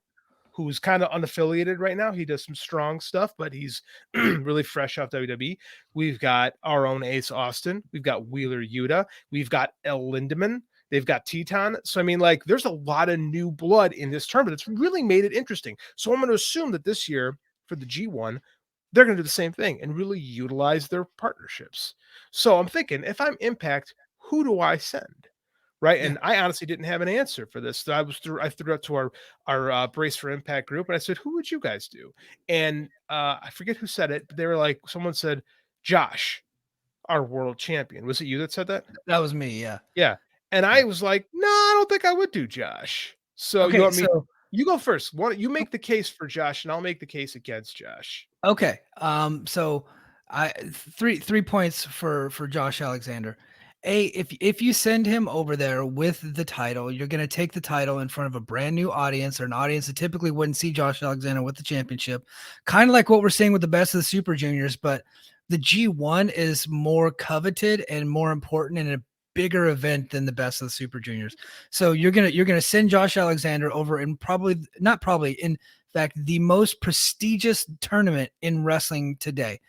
B: who's kind of unaffiliated right now. He does some strong stuff, but he's really fresh off WWE. We've got our own Ace Austin. We've got Wheeler Yuta. We've got El Lindemann. They've got Teton. So, I mean, like, there's a lot of new blood in this tournament. It's really made it interesting. So I'm going to assume that this year for the G1, they're going to do the same thing and really utilize their partnerships. So I'm thinking, if I'm Impact, who do I send? Right.
A: Yeah.
B: And I honestly didn't have an answer for this. I threw it to our Brace for Impact group, and I said, who would you guys do? And I forget who said it, but they were like, someone said, Josh, our world champion. Was it you that said that?
A: That was me. Yeah.
B: Yeah. And I was like, no, I don't think I would do Josh. So you
A: Okay.
B: want me?
A: So
B: You go first. Why don't you make the case for Josh, and I'll make the case against Josh.
A: okay. So I three points for Josh Alexander. If you send him over there with the title, you're going to take the title in front of a brand new audience, or an audience that typically wouldn't see Josh Alexander with the championship. Kind of like what we're seeing with the best of the Super Juniors, but the G1 is more coveted and more important and a bigger event than the best of the Super Juniors. So you're gonna send Josh Alexander over, and in fact, the most prestigious tournament in wrestling today.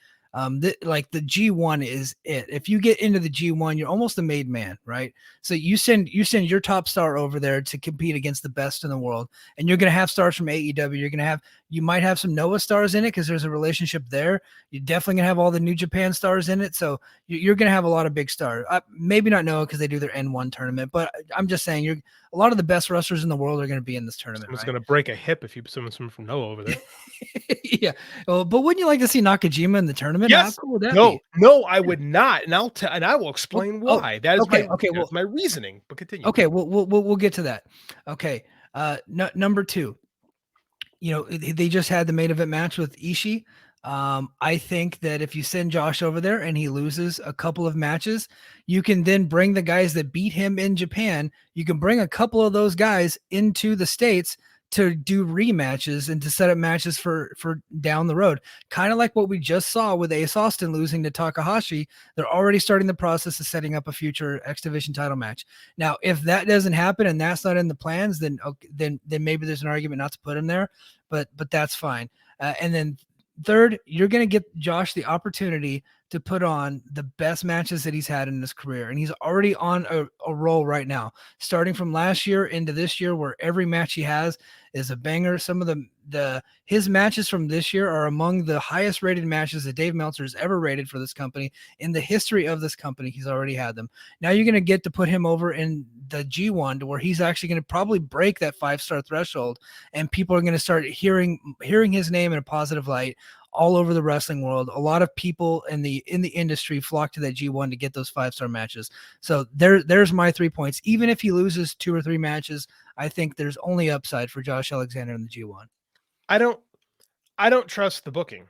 A: Like the G1 is it. If you get into the G1, you're almost a made man, right? So you send your top star over there to compete against the best in the world, and you're gonna have stars from AEW. You might have some Noah stars in it because there's a relationship there. You're definitely gonna have all the New Japan stars in it, so you're gonna have a lot of big stars. Maybe not Noah because they do their N1 tournament, but I'm just saying a lot of the best wrestlers in the world are gonna be in this tournament.
B: Someone's
A: right?
B: going to break a hip if you put someone from Noah over there.
A: Yeah. Well, but wouldn't you like to see Nakajima in the tournament? How
B: Yes.
A: cool would that
B: No,
A: be?
B: no, I would not, and I will explain why. That is
A: okay,
B: my
A: okay,
B: that's my reasoning. But continue.
A: Okay, we'll get to that. Okay. Number two, they just had the main event match with Ishii. I think that if you send Josh over there and he loses a couple of matches, you can then bring the guys that beat him in Japan. You can bring a couple of those guys into the States to do rematches and to set up matches for down the road. Kind of like what we just saw with Ace Austin losing to Takahashi. They're already starting the process of setting up a future X Division title match. Now, if that doesn't happen and that's not in the plans, then maybe there's an argument not to put him there, but that's fine. And then third, you're going to get Josh the opportunity to put on the best matches that he's had in his career. And he's already on a roll right now, starting from last year into this year, where every match he has is a banger. Some of his matches from this year are among the highest rated matches that Dave Meltzer has ever rated for this company. In the history of this company, he's already had them. Now you're going to get to put him over in the G1 to where he's actually going to probably break that 5-star threshold, and people are going to start hearing his name in a positive light all over the wrestling world. A lot of people in the industry flock to that G1 to get those 5-star matches. So there's my 3 points. Even if he loses 2 or 3 matches, I think there's only upside for Josh Alexander in the G1.
B: I don't trust the booking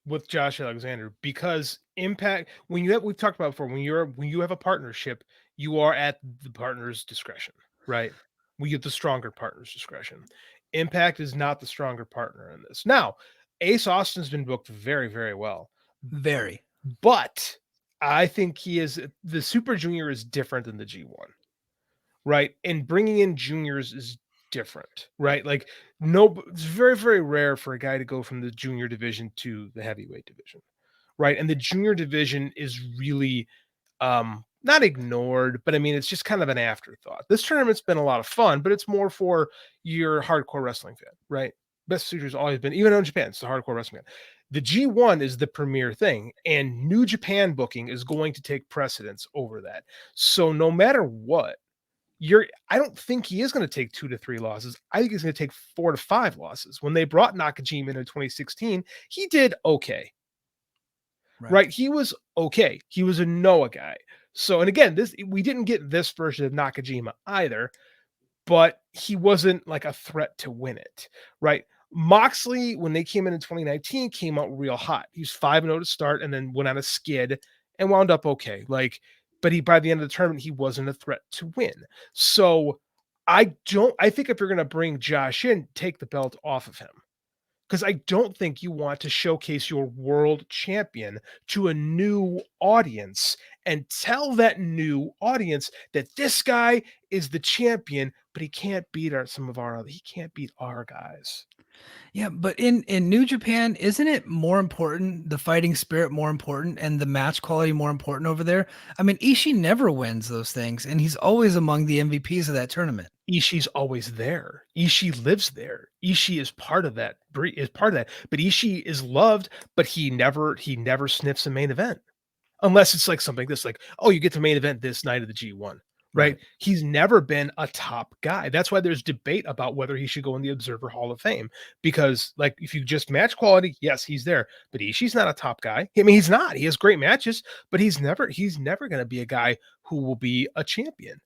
B: with Josh Alexander, because Impact, we've talked about before, when you have a partnership, you are at the partner's discretion, right? We get the stronger partner's discretion. Impact is not the stronger partner in this. Now, Ace Austin's been booked very, very well.
A: Very.
B: But I think the Super Junior is different than the G1, right? And bringing in juniors is different, right? Like, it's very, very rare for a guy to go from the junior division to the heavyweight division, right? And the junior division is really not ignored, but I mean, it's just kind of an afterthought. This tournament's been a lot of fun, but it's more for your hardcore wrestling fan, right? Best Suitor's always been, even in Japan, it's the hardcore wrestling fan. The G1 is the premier thing, and New Japan booking is going to take precedence over that. So no matter what, I don't think he is going to take 2 to 3 losses. I think he's going to take 4 to 5 losses. When they brought Nakajima in 2016, he did okay. Right? He was okay. He was a Noah guy. So, and again, we didn't get this version of Nakajima either, but he wasn't like a threat to win it, right? Moxley, when they came in 2019, came out real hot. He was 5-0 to start and then went on a skid and wound up okay. But by the end of the tournament, he wasn't a threat to win. So I think if you're going to bring Josh in, take the belt off of him. Because I don't think you want to showcase your world champion to a new audience and tell that new audience that this guy is the champion, but he can't beat our guys.
A: Yeah, but in New Japan, isn't it more important, the fighting spirit more important, and the match quality more important over there? I mean, Ishii never wins those things, and he's always among the MVPs of that tournament.
B: Ishii's always there. Ishii lives there. Ishii is part of that. But Ishii is loved, but he never sniffs a main event. Unless it's like something this, like, oh, you get to main event this night of the G1, right? He's never been a top guy. That's why there's debate about whether he should go in the Observer Hall of Fame. Because, like, if you just match quality, yes, he's there. But Ishii's not a top guy. I mean, he's not. He has great matches, but he's never going to be a guy who will be a champion.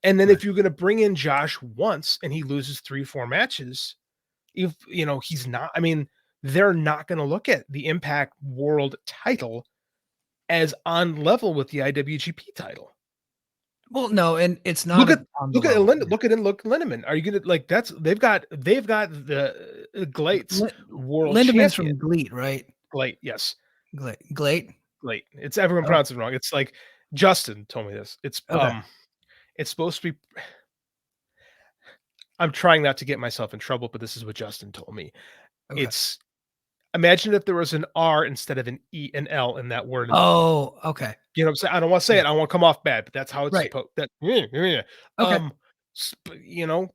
B: And then if you're going to bring in Josh once and he loses 3-4 matches, if he's not, I mean, they're not going to look at the Impact World title as on level with the IWGP title.
A: Well, no, and it's not.
B: Look at Lindemann. Are you gonna like that's they've got the Glates world
A: Lindeman's
B: champion.
A: from Glate, right?
B: Glate, yes.
A: Glate.
B: It's everyone pronounces it wrong. It's like Justin told me this. It's it's supposed to be. I'm trying not to get myself in trouble, but this is what Justin told me. Okay. It's imagine if there was an R instead of an E and L in that word.
A: Oh, okay.
B: You know what I'm saying? I don't want to say it. I don't want to come off bad, but that's how it's supposed.
A: Okay.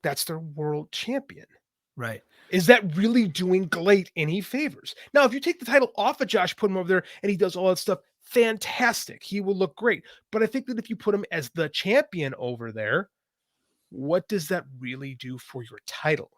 B: That's their world champion.
A: Right.
B: Is that really doing Glate any favors? Now, if you take the title off of Josh, put him over there, and he does all that stuff, fantastic. He will look great. But I think that if you put him as the champion over there, what does that really do for your title?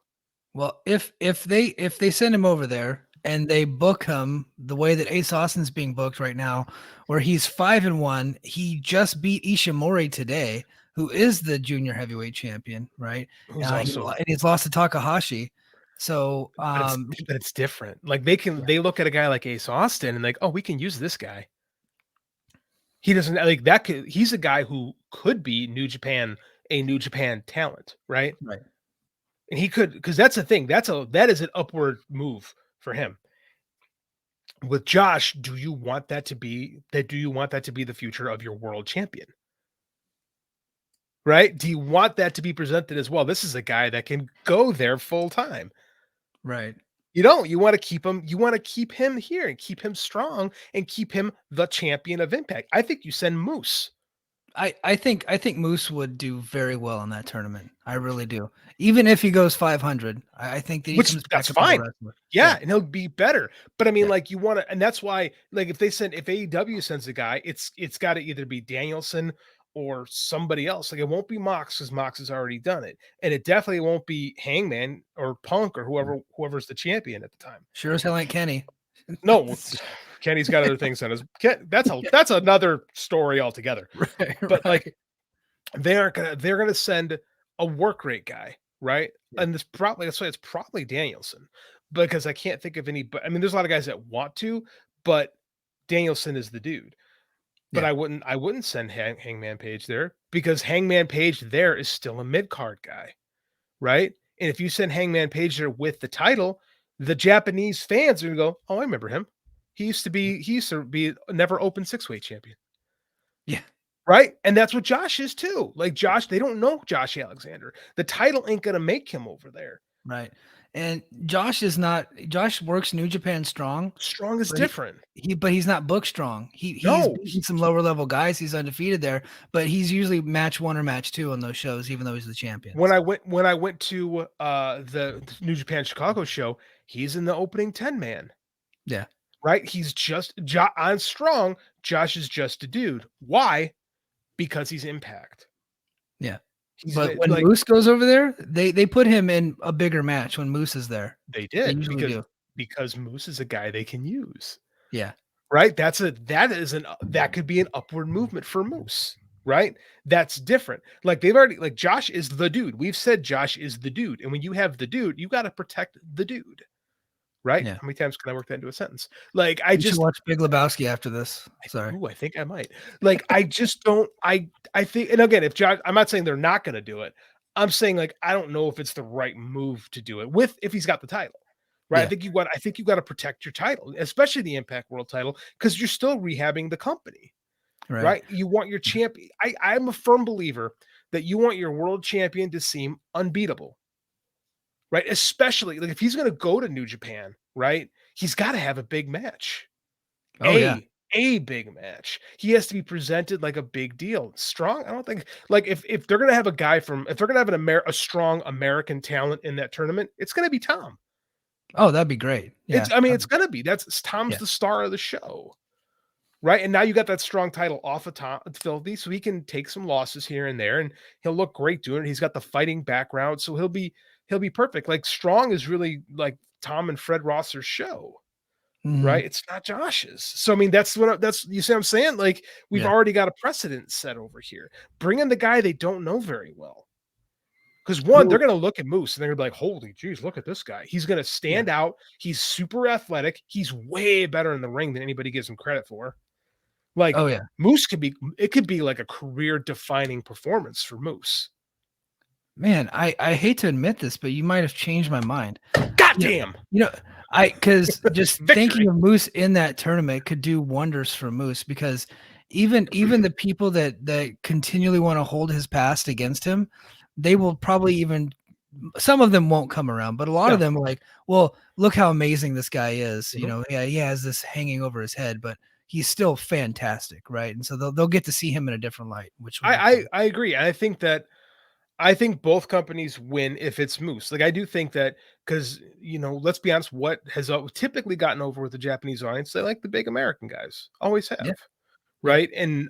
A: Well, if they send him over there and they book him the way that Ace Austin's being booked right now, where he's 5-1, he just beat Ishimori today, who is the junior heavyweight champion, right? And he's lost to Takahashi. So,
B: but it's different. Like they look at a guy like Ace Austin and like, oh, we can use this guy. He doesn't like that. He's a guy who could be a New Japan talent, right?
A: Right.
B: And he could, because that's the thing. That is an upward move for him. With Josh, do you want that to be the future of your world champion? Right? Do you want that to be presented as well? This is a guy that can go there full time.
A: Right.
B: You don't. You want to keep him. You want to keep him here and keep him strong and keep him the champion of Impact. I think you send Moose.
A: I think Moose would do very well in that tournament. I really do. Even if he goes 500, I think that
B: that's fine. Yeah, and he'll be better. But I mean, like you want to, and that's why, like if AEW sends a guy, it's got to either be Danielson or somebody else. Like it won't be Mox because Mox has already done it, and it definitely won't be Hangman or Punk or whoever's the champion at the time.
A: Sure as hell ain't Kenny.
B: No. Kenny's got other things on his. That's another story altogether.
A: Right,
B: but like, they're gonna send a work rate guy, right? Yeah. And that's why it's probably Danielson, because I can't think of any. But I mean, there's a lot of guys that want to, but Danielson is the dude. But I wouldn't send Hangman Page there because Hangman Page there is still a mid card guy, right? And if you send Hangman Page there with the title, the Japanese fans are gonna go, "Oh, I remember him. He used to be a never open 6-weight champion."
A: Yeah.
B: Right. And that's what Josh is too. Like Josh, they don't know Josh Alexander. The title ain't going to make him over there.
A: Right. And Josh works New Japan strong.
B: Strong is different.
A: But he's not booked strong. He's beaten some lower level guys. He's undefeated there, but he's usually match 1 or match 2 on those shows, even though he's the champion.
B: When I went to the New Japan Chicago show, he's in the opening 10 man.
A: Yeah.
B: Right. He's just on strong. Josh is just a dude. Why? Because he's Impact.
A: Yeah. But when Moose goes over there, they put him in a bigger match when Moose is there.
B: They did because Moose is a guy they can use.
A: Yeah.
B: Right. That could be an upward movement for Moose. Right. That's different. Like Josh is the dude. We've said Josh is the dude. And when you have the dude, you got to protect the dude. Right? Yeah. How many times can I work that into a sentence? Like I just
A: watch Big Lebowski after this. Sorry.
B: I think I might. Like I just don't. I think. And again, if Josh, I'm not saying they're not going to do it. I'm saying like I don't know if it's the right move to do it if he's got the title. Right? Yeah. I think you got to protect your title, especially the Impact World title, because you're still rehabbing the company. right? You want your champion. I'm a firm believer that you want your world champion to seem unbeatable, right? Especially like if he's going to go to New Japan, right? He's got to have a big match.
A: Oh yeah.
B: A big match. He has to be presented like a big deal. Strong. I don't think like if they're gonna have a guy from if they're gonna have a strong American talent in that tournament, it's gonna be Tom.
A: Oh, that'd be great. Yeah.
B: It's gonna be. Tom's the star of the show. Right. And now you got that strong title off of Tom Filthy, so he can take some losses here and there and he'll look great doing it. He's got the fighting background, so he'll be perfect. Like Strong is really like Tom and Fred Rosser's show. Right? It's not Josh's. So I mean, that's you see what I'm saying? Like we've already got a precedent set over here. Bring in the guy they don't know very well. Because one, they're gonna look at Moose and they're gonna be like, holy geez, look at this guy. He's gonna stand out. He's super athletic. He's way better in the ring than anybody gives him credit for. Like Moose could be like a career defining performance for Moose.
A: Man, I hate to admit this, but you might have changed my mind.
B: Goddamn.
A: Because just thinking of Moose in that tournament could do wonders for Moose, because even the people that continually want to hold his past against him, they will probably some of them won't come around, but a lot of them are like, well, look how amazing this guy is. He has this hanging over his head, but he's still fantastic, right? And so they'll get to see him in a different light. Which
B: I agree. I think both companies win if it's Moose. Like I do think that because let's be honest, what has typically gotten over with the Japanese audience, they like the big American guys, always have, right? And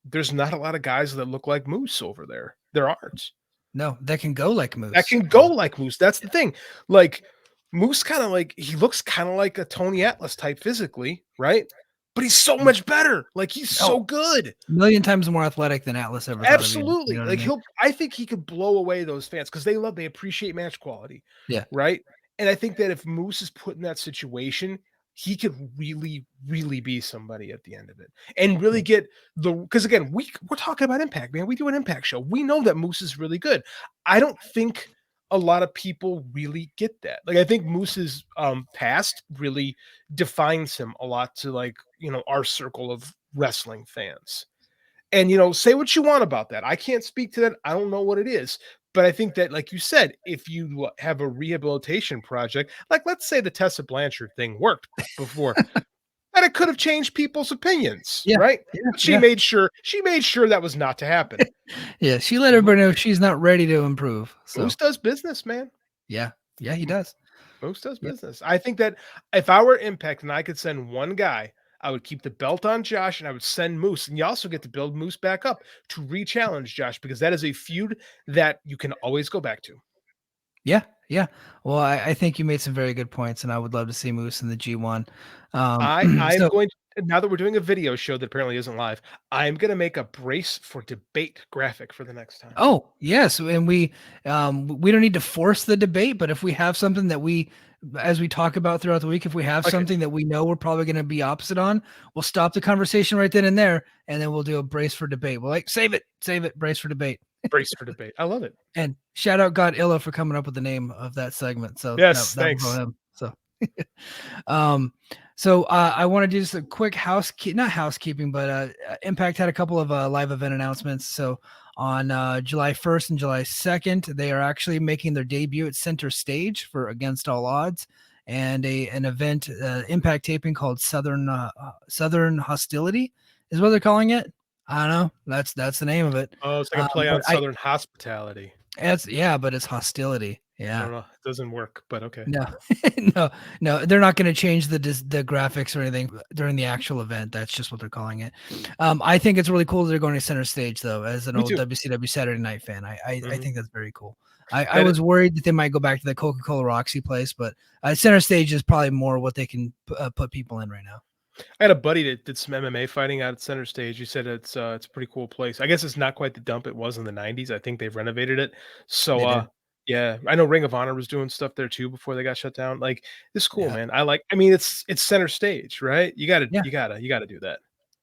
B: there's not a lot of guys that look like Moose over there. There aren't.
A: No, that can go like Moose.
B: That's the thing. Like Moose, he looks kind of like a Tony Atlas type physically, right? But he's so much better. Like he's so good.
A: A million times more athletic than Atlas ever.
B: Absolutely. Like I think he could blow away those fans because they appreciate match quality.
A: Yeah.
B: Right. And I think that if Moose is put in that situation, he could really, really be somebody at the end of it and really get because again, we're talking about Impact, man. We do an Impact show. We know that Moose is really good. I don't think a lot of people really get that. Like I think Moose's past really defines him a lot to our circle of wrestling fans. And say what you want about that. I can't speak to that. I don't know what it is. But I think that, like you said, if you have a rehabilitation project, like let's say the Tessa Blanchard thing worked before, and it could have changed people's opinions, right?
A: Yeah,
B: she made sure that was not to happen.
A: Yeah, she let everybody know she's not ready to improve. So.
B: Moose does business, man.
A: Yeah, he does.
B: Moose does business. I think that if I were Impact and I could send one guy, I would keep the belt on Josh and I would send Moose. And you also get to build Moose back up to re-challenge Josh because that is a feud that you can always go back to.
A: Yeah. Well, I think you made some very good points, and I would love to see Moose in the G1.
B: I'm going to, now that we're doing a video show that apparently isn't live, I'm going to make a brace for debate graphic for the next time.
A: Oh, yes. And we don't need to force the debate, but if we have something that as we talk about throughout the week, if we have something that we know we're probably going to be opposite on, we'll stop the conversation right then and there, and then we'll do a brace for debate. We'll save it, brace for debate.
B: Brace for debate. I love it.
A: And shout out Godilla for coming up with the name of that segment. So
B: yes, thanks.
A: Him. So, I want to do just a quick not housekeeping, but Impact had a couple of live event announcements. So on July 1st and July 2nd, they are actually making their debut at Center Stage for Against All Odds, and an event Impact taping called Southern Hostility is what they're calling it. I don't know. That's the name of it.
B: Oh, it's like a play on Southern Hospitality.
A: But it's Hostility. Yeah.
B: I don't know. It doesn't work, but okay.
A: No. They're not going to change the graphics or anything during the actual event. That's just what they're calling it. I think it's really cool that they're going to Center Stage, though, as an old WCW Saturday Night fan. I think that's very cool. I was worried that they might go back to the Coca-Cola Roxy place, but Center Stage is probably more what they can put people in right now.
B: I had a buddy that did some MMA fighting out at Center Stage. He said it's a pretty cool place. I guess it's not quite the dump it was in the 90s. I think they've renovated it. So yeah, I know Ring of Honor was doing stuff there too before they got shut down. Like it's cool, man. It's Center Stage, right? You gotta do that.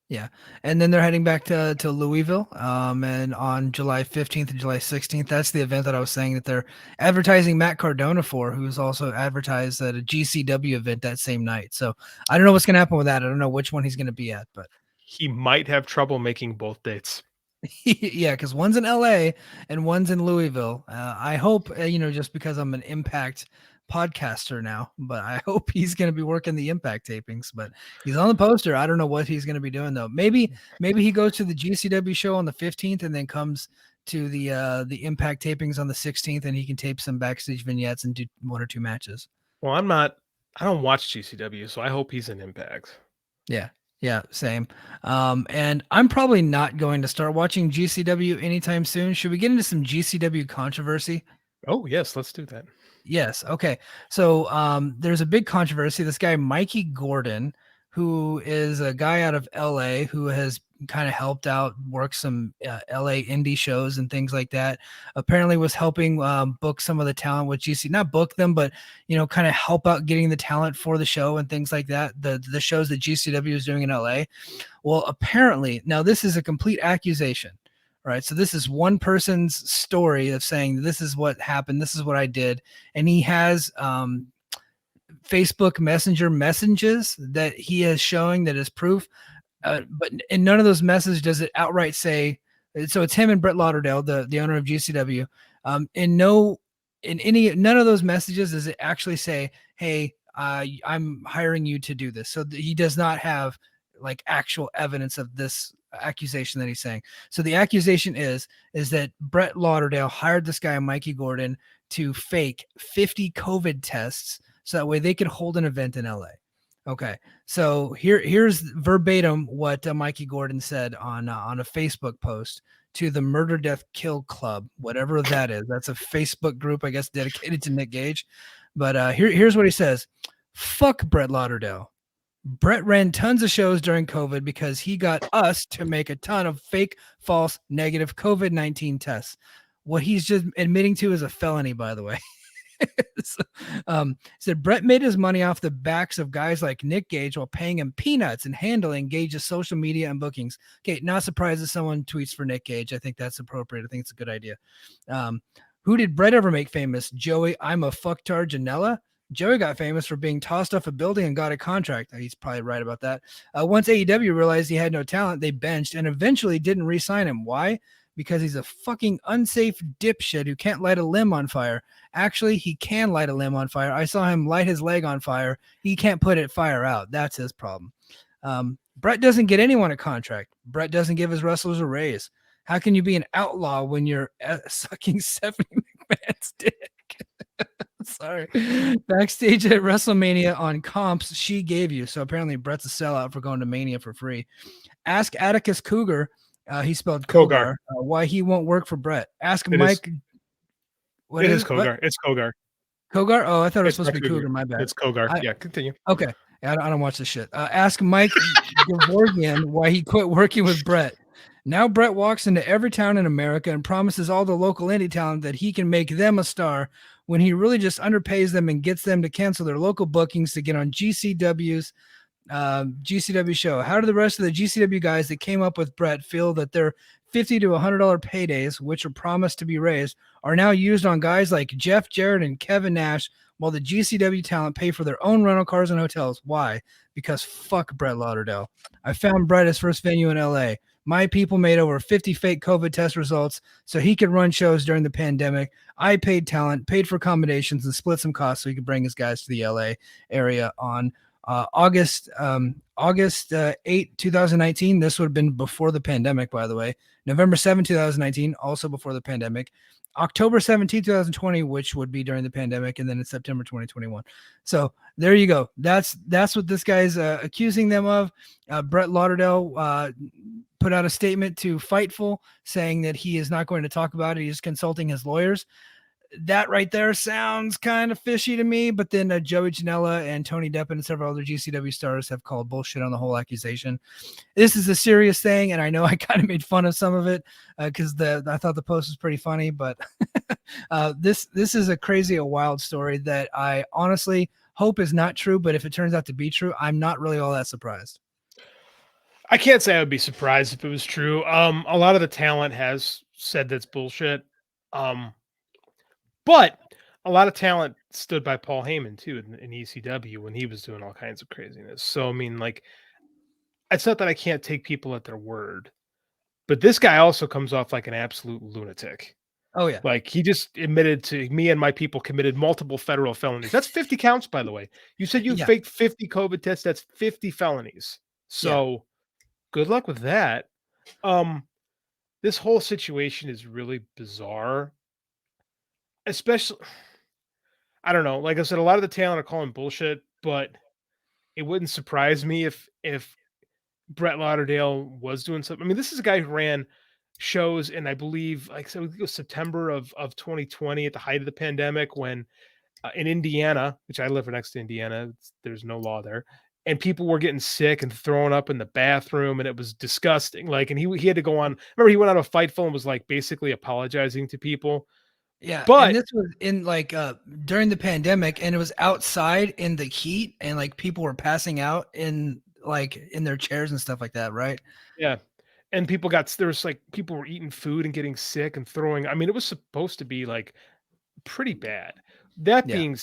A: Yeah. And then they're heading back to Louisville. And on July 15th and July 16th, that's the event that I was saying that they're advertising Matt Cardona for, who's also advertised at a GCW event that same night. So I don't know what's going to happen with that. I don't know which one he's going to be at, but
B: he might have trouble making both dates.
A: Yeah, because one's in LA and one's in Louisville. I hope, just because I'm an Impact podcaster now, but I hope he's going to be working the Impact tapings. But he's on the poster. I don't know what he's going to be doing though. Maybe he goes to the GCW show on the 15th and then comes to the Impact tapings on the 16th, and he can tape some backstage vignettes and do 1 or 2 matches.
B: Well, I don't watch GCW, so I hope he's in Impact.
A: Yeah, same. And I'm probably not going to start watching GCW anytime soon. Should we get into some GCW controversy?
B: Oh, yes, let's do that.
A: Yes. Okay. So there's a big controversy. This guy, Mikey Gordon, who is a guy out of LA who has kind of helped out work some LA indie shows and things like that, apparently was helping book some of the talent with GC, not book them, but kind of help out getting the talent for the show and things like that. The shows that GCW is doing in LA. Well, apparently, now this is a complete accusation. Right. So this is one person's story of saying this is what happened. This is what I did. And he has Facebook Messenger messages that he is showing that is proof. But in none of those messages does it outright say, so it's him and Brett Lauderdale, the owner of GCW. None of those messages does it actually say, hey, I'm hiring you to do this. So he does not have like actual evidence of this accusation that he's saying. So the accusation is that Brett Lauderdale hired this guy, Mikey Gordon, to fake 50 COVID tests so that way they could hold an event in LA. Okay. So here's verbatim what Mikey Gordon said on a Facebook post to the Murder Death Kill Club, whatever that is. That's a Facebook group, I guess, dedicated to Nick Gage. But here's what he says. Fuck Brett Lauderdale. Brett ran tons of shows during COVID because he got us to make a ton of fake, false, negative COVID-19 tests. What he's just admitting to is a felony, by the way. Said Brett made his money off the backs of guys like Nick Gage while paying him peanuts and handling Gage's social media and bookings. Okay, not surprised that someone tweets for Nick Gage. I think that's appropriate. I think it's a good idea. Who did Brett ever make famous? Joey, I'm a fucktard Janela. Joey got famous for being tossed off a building and got a contract. He's probably right about that. Once AEW realized he had no talent, they benched and eventually didn't re-sign him. Why? Because he's a fucking unsafe dipshit who can't light a limb on fire. Actually, he can light a limb on fire. I saw him light his leg on fire. He can't put it fire out. That's his problem. Brett doesn't get anyone a contract. Brett doesn't give his wrestlers a raise. How can you be an outlaw when you're sucking Stephanie McMahon's dick? Sorry. Backstage at WrestleMania on comps she gave you. So apparently Brett's a sellout for going to Mania for free. Ask Atticus Cougar. He spelled Kogar. Why he won't work for Brett. Ask Mike.
B: What is Kogar? What? It's Kogar.
A: Kogar? Oh, I thought it was supposed to be Cougar. My bad.
B: It's Kogar. Yeah, continue.
A: Okay. I don't watch this shit. Ask Mike Gevorgian why he quit working with Brett. Now Brett walks into every town in America and promises all the local indie talent that he can make them a star when he really just underpays them and gets them to cancel their local bookings to get on GCW's GCW show. How do the rest of the GCW guys that came up with Brett feel that their $50 to $100 paydays, which are promised to be raised, are now used on guys like Jeff Jarrett and Kevin Nash, while the GCW talent pay for their own rental cars and hotels? Why? Because fuck Brett Lauderdale. I found Brett his first venue in LA. My people made over 50 fake COVID test results so he could run shows during the pandemic. I paid talent, paid for accommodations, and split some costs so he could bring his guys to the LA area on August 8, 2019. This would have been before the pandemic, by the way. November 7, 2019, also before the pandemic. October 17, 2020, which would be during the pandemic, and then in September 2021. So there you go. That's what this guy's accusing them of. Brett Lauderdale put out a statement to Fightful saying that he is not going to talk about it. He's consulting his lawyers. That right there sounds kind of fishy to me, but then Joey Janela and Tony Deppen and several other GCW stars have called bullshit on the whole accusation. This is a serious thing, and I know I kind of made fun of some of it because I thought the post was pretty funny, but this is a wild story that I honestly hope is not true, but if it turns out to be true, I'm not really all that surprised.
B: I can't say I would be surprised if it was true. A lot of the talent has said that's bullshit. But a lot of talent stood by Paul Heyman too in ECW when he was doing all kinds of craziness. So I mean, like, it's not that I can't take people at their word, but this guy also comes off like an absolute lunatic.
A: Oh yeah.
B: Like, he just admitted to me and my people committed multiple federal felonies. That's 50 counts, by the way. You said you
A: Yeah.
B: faked 50 COVID tests. That's 50 felonies. So good luck with that. This whole situation is really bizarre. Especially, I don't know. Like I said, a lot of the talent are calling bullshit, but it wouldn't surprise me if Brett Lauderdale was doing something. I mean, this is a guy who ran shows in, I believe, like, so it was September of 2020 at the height of the pandemic, when in Indiana, which I live next to Indiana, there's no law there, and people were getting sick and throwing up in the bathroom, and it was disgusting. Like, and he had to go on. Remember, he went on a Fightful and was like basically apologizing to people.
A: Yeah, and
B: But
A: this was in like during the pandemic, and it was outside in the heat, and like people were passing out in their chairs and stuff like that, right?
B: yeah, and people got there was like people were eating food and getting sick and throwing. I mean, it was supposed to be like pretty bad. That
A: Yeah.
B: being,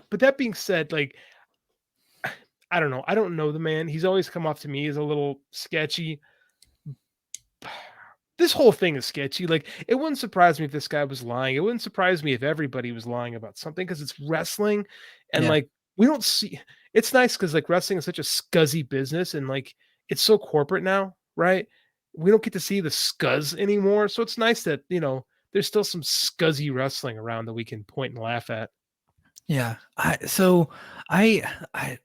B: but that being said, like, I don't know. I don't know the man. He's always come off to me as a little sketchy. This whole thing is sketchy. Like, it wouldn't surprise me if this guy was lying. It wouldn't surprise me if everybody was lying about something, because it's wrestling, and
A: Yeah.
B: like, we don't see. It's nice because like wrestling is such a scuzzy business, and like it's so corporate now, right? We don't get to see the scuzz anymore, so it's nice that there's still some scuzzy wrestling around that we can point and laugh at.
A: Yeah. I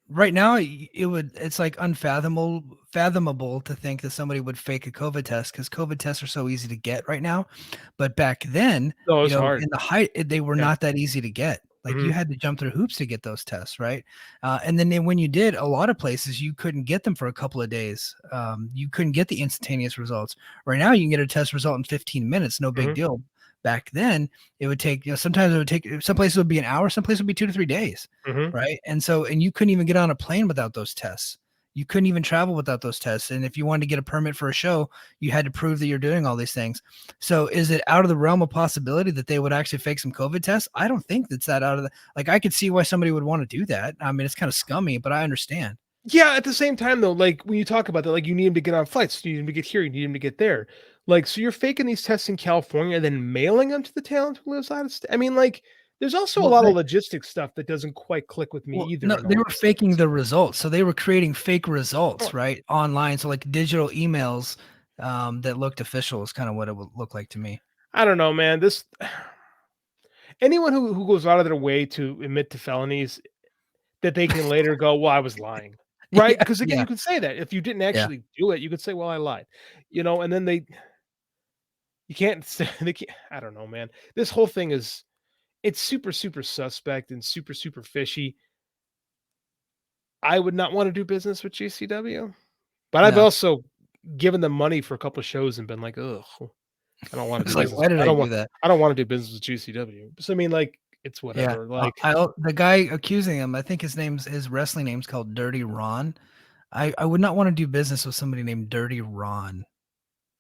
A: right now it's like fathomable to think that somebody would fake a COVID test, because COVID tests are so easy to get right now. But back then,
B: No, it's hard.
A: in the height, they were
B: Yeah.
A: not that easy to get. Like, you had to jump through hoops to get those tests, right? And then when you did, a lot of places you couldn't get them for a couple of days. You couldn't get the instantaneous results. Right now, you can get a test result in 15 minutes, no big deal. Back then, it would take, sometimes it would take, some places would be an hour, some places would be 2 to 3 days, right? And you couldn't even get on a plane without those tests. You couldn't even travel without those tests. And if you wanted to get a permit for a show, you had to prove that you're doing all these things. So is it out of the realm of possibility that they would actually fake some COVID tests? I don't think that's that out of the, like, I could see why somebody would want to do that. I mean, it's kind of scummy, but I understand.
B: Yeah, at the same time though, like, when you talk about that, like, you need him to get on flights, you need him to get here, you need him to get there. Like, so you're faking these tests in California and then mailing them to the talent who lives out of state. I mean, like, there's also a lot of logistics stuff that doesn't quite click with me either.
A: No, they were faking the results. So they were creating fake results, right? Online. So like digital emails that looked official is kind of what it would look like to me.
B: I don't know, man. Anyone who goes out of their way to admit to felonies that they can later go, well, I was lying. Right? Because again, you could say that. If you didn't actually do it, you could say, well, I lied. And then you can't say, I don't know, man. This whole thing it's super, super suspect and super, super fishy. I would not want to do business with GCW, but I've also given them money for a couple of shows and been like, ugh, I don't want to do business.
A: Why did I do that?
B: I don't want to do business with GCW. So I mean, like, it's whatever.
A: Yeah.
B: Like,
A: the guy accusing him, I think his wrestling name's called Dirty Ron. I would not want to do business with somebody named Dirty Ron.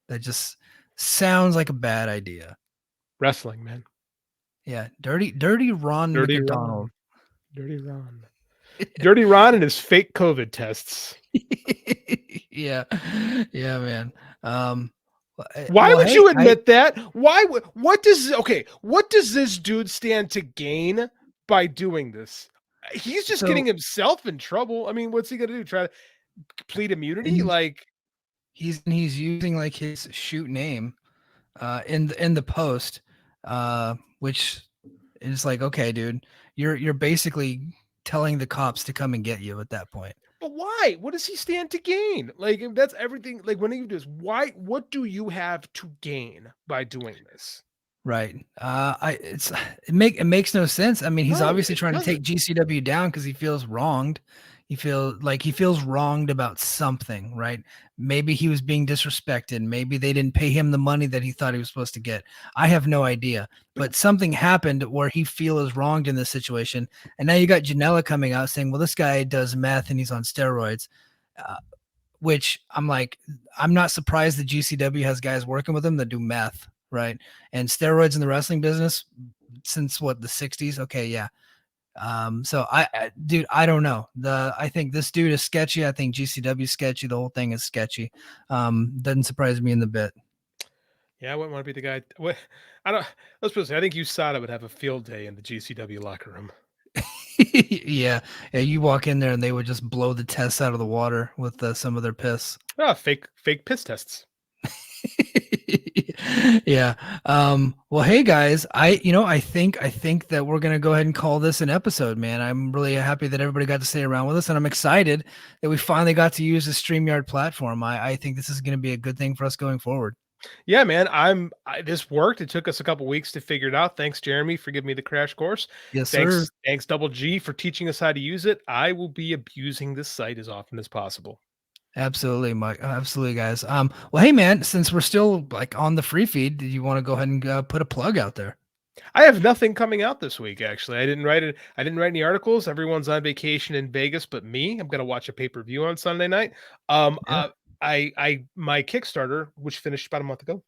A: That just sounds like a bad idea.
B: Wrestling, man.
A: Yeah, Dirty Ron McDonald.
B: Dirty Ron. Dirty Ron and his fake COVID tests.
A: Yeah, man.
B: Why would you admit that? What does this dude stand to gain by doing this? He's just getting himself in trouble. I mean, what's he gonna do? Try to plead immunity? Like,
A: he's using like his shoot name in the post, which is like, okay, dude, you're basically telling the cops to come and get you at that point.
B: But why? What does he stand to gain? Like, if that's everything. Like, when you do this, why? What do you have to gain by doing this?
A: Right. It makes no sense. I mean, he's obviously trying to take GCW down because he feels wronged. He feels wronged about something, right? Maybe he was being disrespected. Maybe they didn't pay him the money that he thought he was supposed to get. I have no idea. But something happened where he feels wronged in this situation. And now you got Janela coming out saying, well, this guy does meth and he's on steroids. Which I'm like, I'm not surprised that GCW has guys working with him that do meth, right? And steroids in the wrestling business since the 60s. Okay, yeah. So dude, I don't know. I think this dude is sketchy. I think GCW is sketchy. The whole thing is sketchy. Doesn't surprise me in the bit.
B: Yeah, I wouldn't want to be the guy. What I don't. Let's put it this way, I think USADA would have a field day in the GCW locker room.
A: Yeah. You walk in there and they would just blow the tests out of the water with some of their piss.
B: Ah, fake piss tests.
A: Yeah. Well, hey guys, I think that we're gonna go ahead and call this an episode, man. I'm really happy that everybody got to stay around with us, and I'm excited that we finally got to use the StreamYard platform. I think this is gonna be a good thing for us going forward.
B: Yeah, man. This worked. It took us a couple weeks to figure it out. Thanks, Jeremy, for giving me the crash course.
A: Yes, sir.
B: Thanks, Double G, for teaching us how to use it. I will be abusing this site as often as possible.
A: Absolutely, Mike. Absolutely, guys. Well, hey, man, since we're still like on the free feed, do you want to go ahead and put a plug out there?
B: I have nothing coming out this week, actually. I didn't write it. I didn't write any articles. Everyone's on vacation in Vegas, but me. I'm gonna watch a pay-per-view on Sunday night.
A: Yeah.
B: My Kickstarter, which finished about a month ago,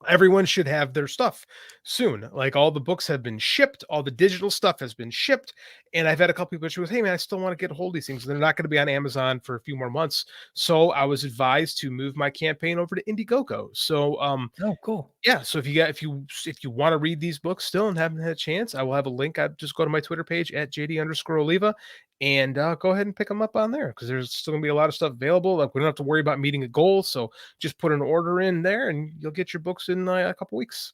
B: everyone should have their stuff soon. Like, all the books have been shipped, all the digital stuff has been shipped, and I've had a couple people who goes, "Hey man, I still want to get a hold of these things." They're not going to be on Amazon for a few more months, so I was advised to move my campaign over to Indiegogo. So
A: Oh, cool.
B: yeah, so if you want to read these books still and haven't had a chance, I will have a link. I just go to my Twitter page at JD_Oliva and go ahead and pick them up on there, because there's still gonna be a lot of stuff available. Like, we don't have to worry about meeting a goal, so just put an order in there and you'll get your books in a couple weeks.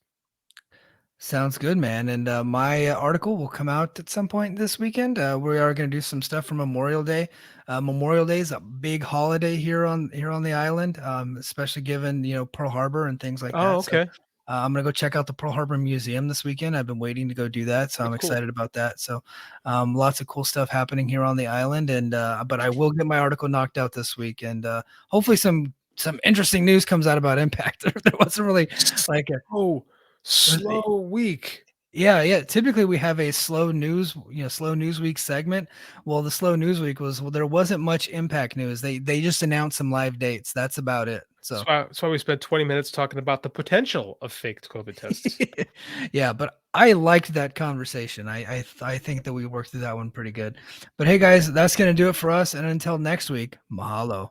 A: Sounds good, man. And my article will come out at some point this weekend. We are going to do some stuff for Memorial Day. Memorial Day is a big holiday here on the island, especially given Pearl Harbor and things like
B: Oh,
A: that. So
B: okay.
A: I'm gonna go check out the Pearl Harbor Museum this weekend. I've been waiting to go do that, so I'm
B: Cool.
A: excited about that. So lots of cool stuff happening here on the island, and but I will get my article knocked out this week, and hopefully some interesting news comes out about Impact. There wasn't really like a
B: Oh, slow week.
A: yeah. Typically, we have a slow news week segment. Well, the slow news week was there wasn't much Impact news. They just announced some live dates. That's about it. So
B: That's why we spent 20 minutes talking about the potential of faked COVID tests.
A: yeah, but I liked that conversation. I think that we worked through that one pretty good. But hey, guys, that's gonna do it for us. And until next week, mahalo.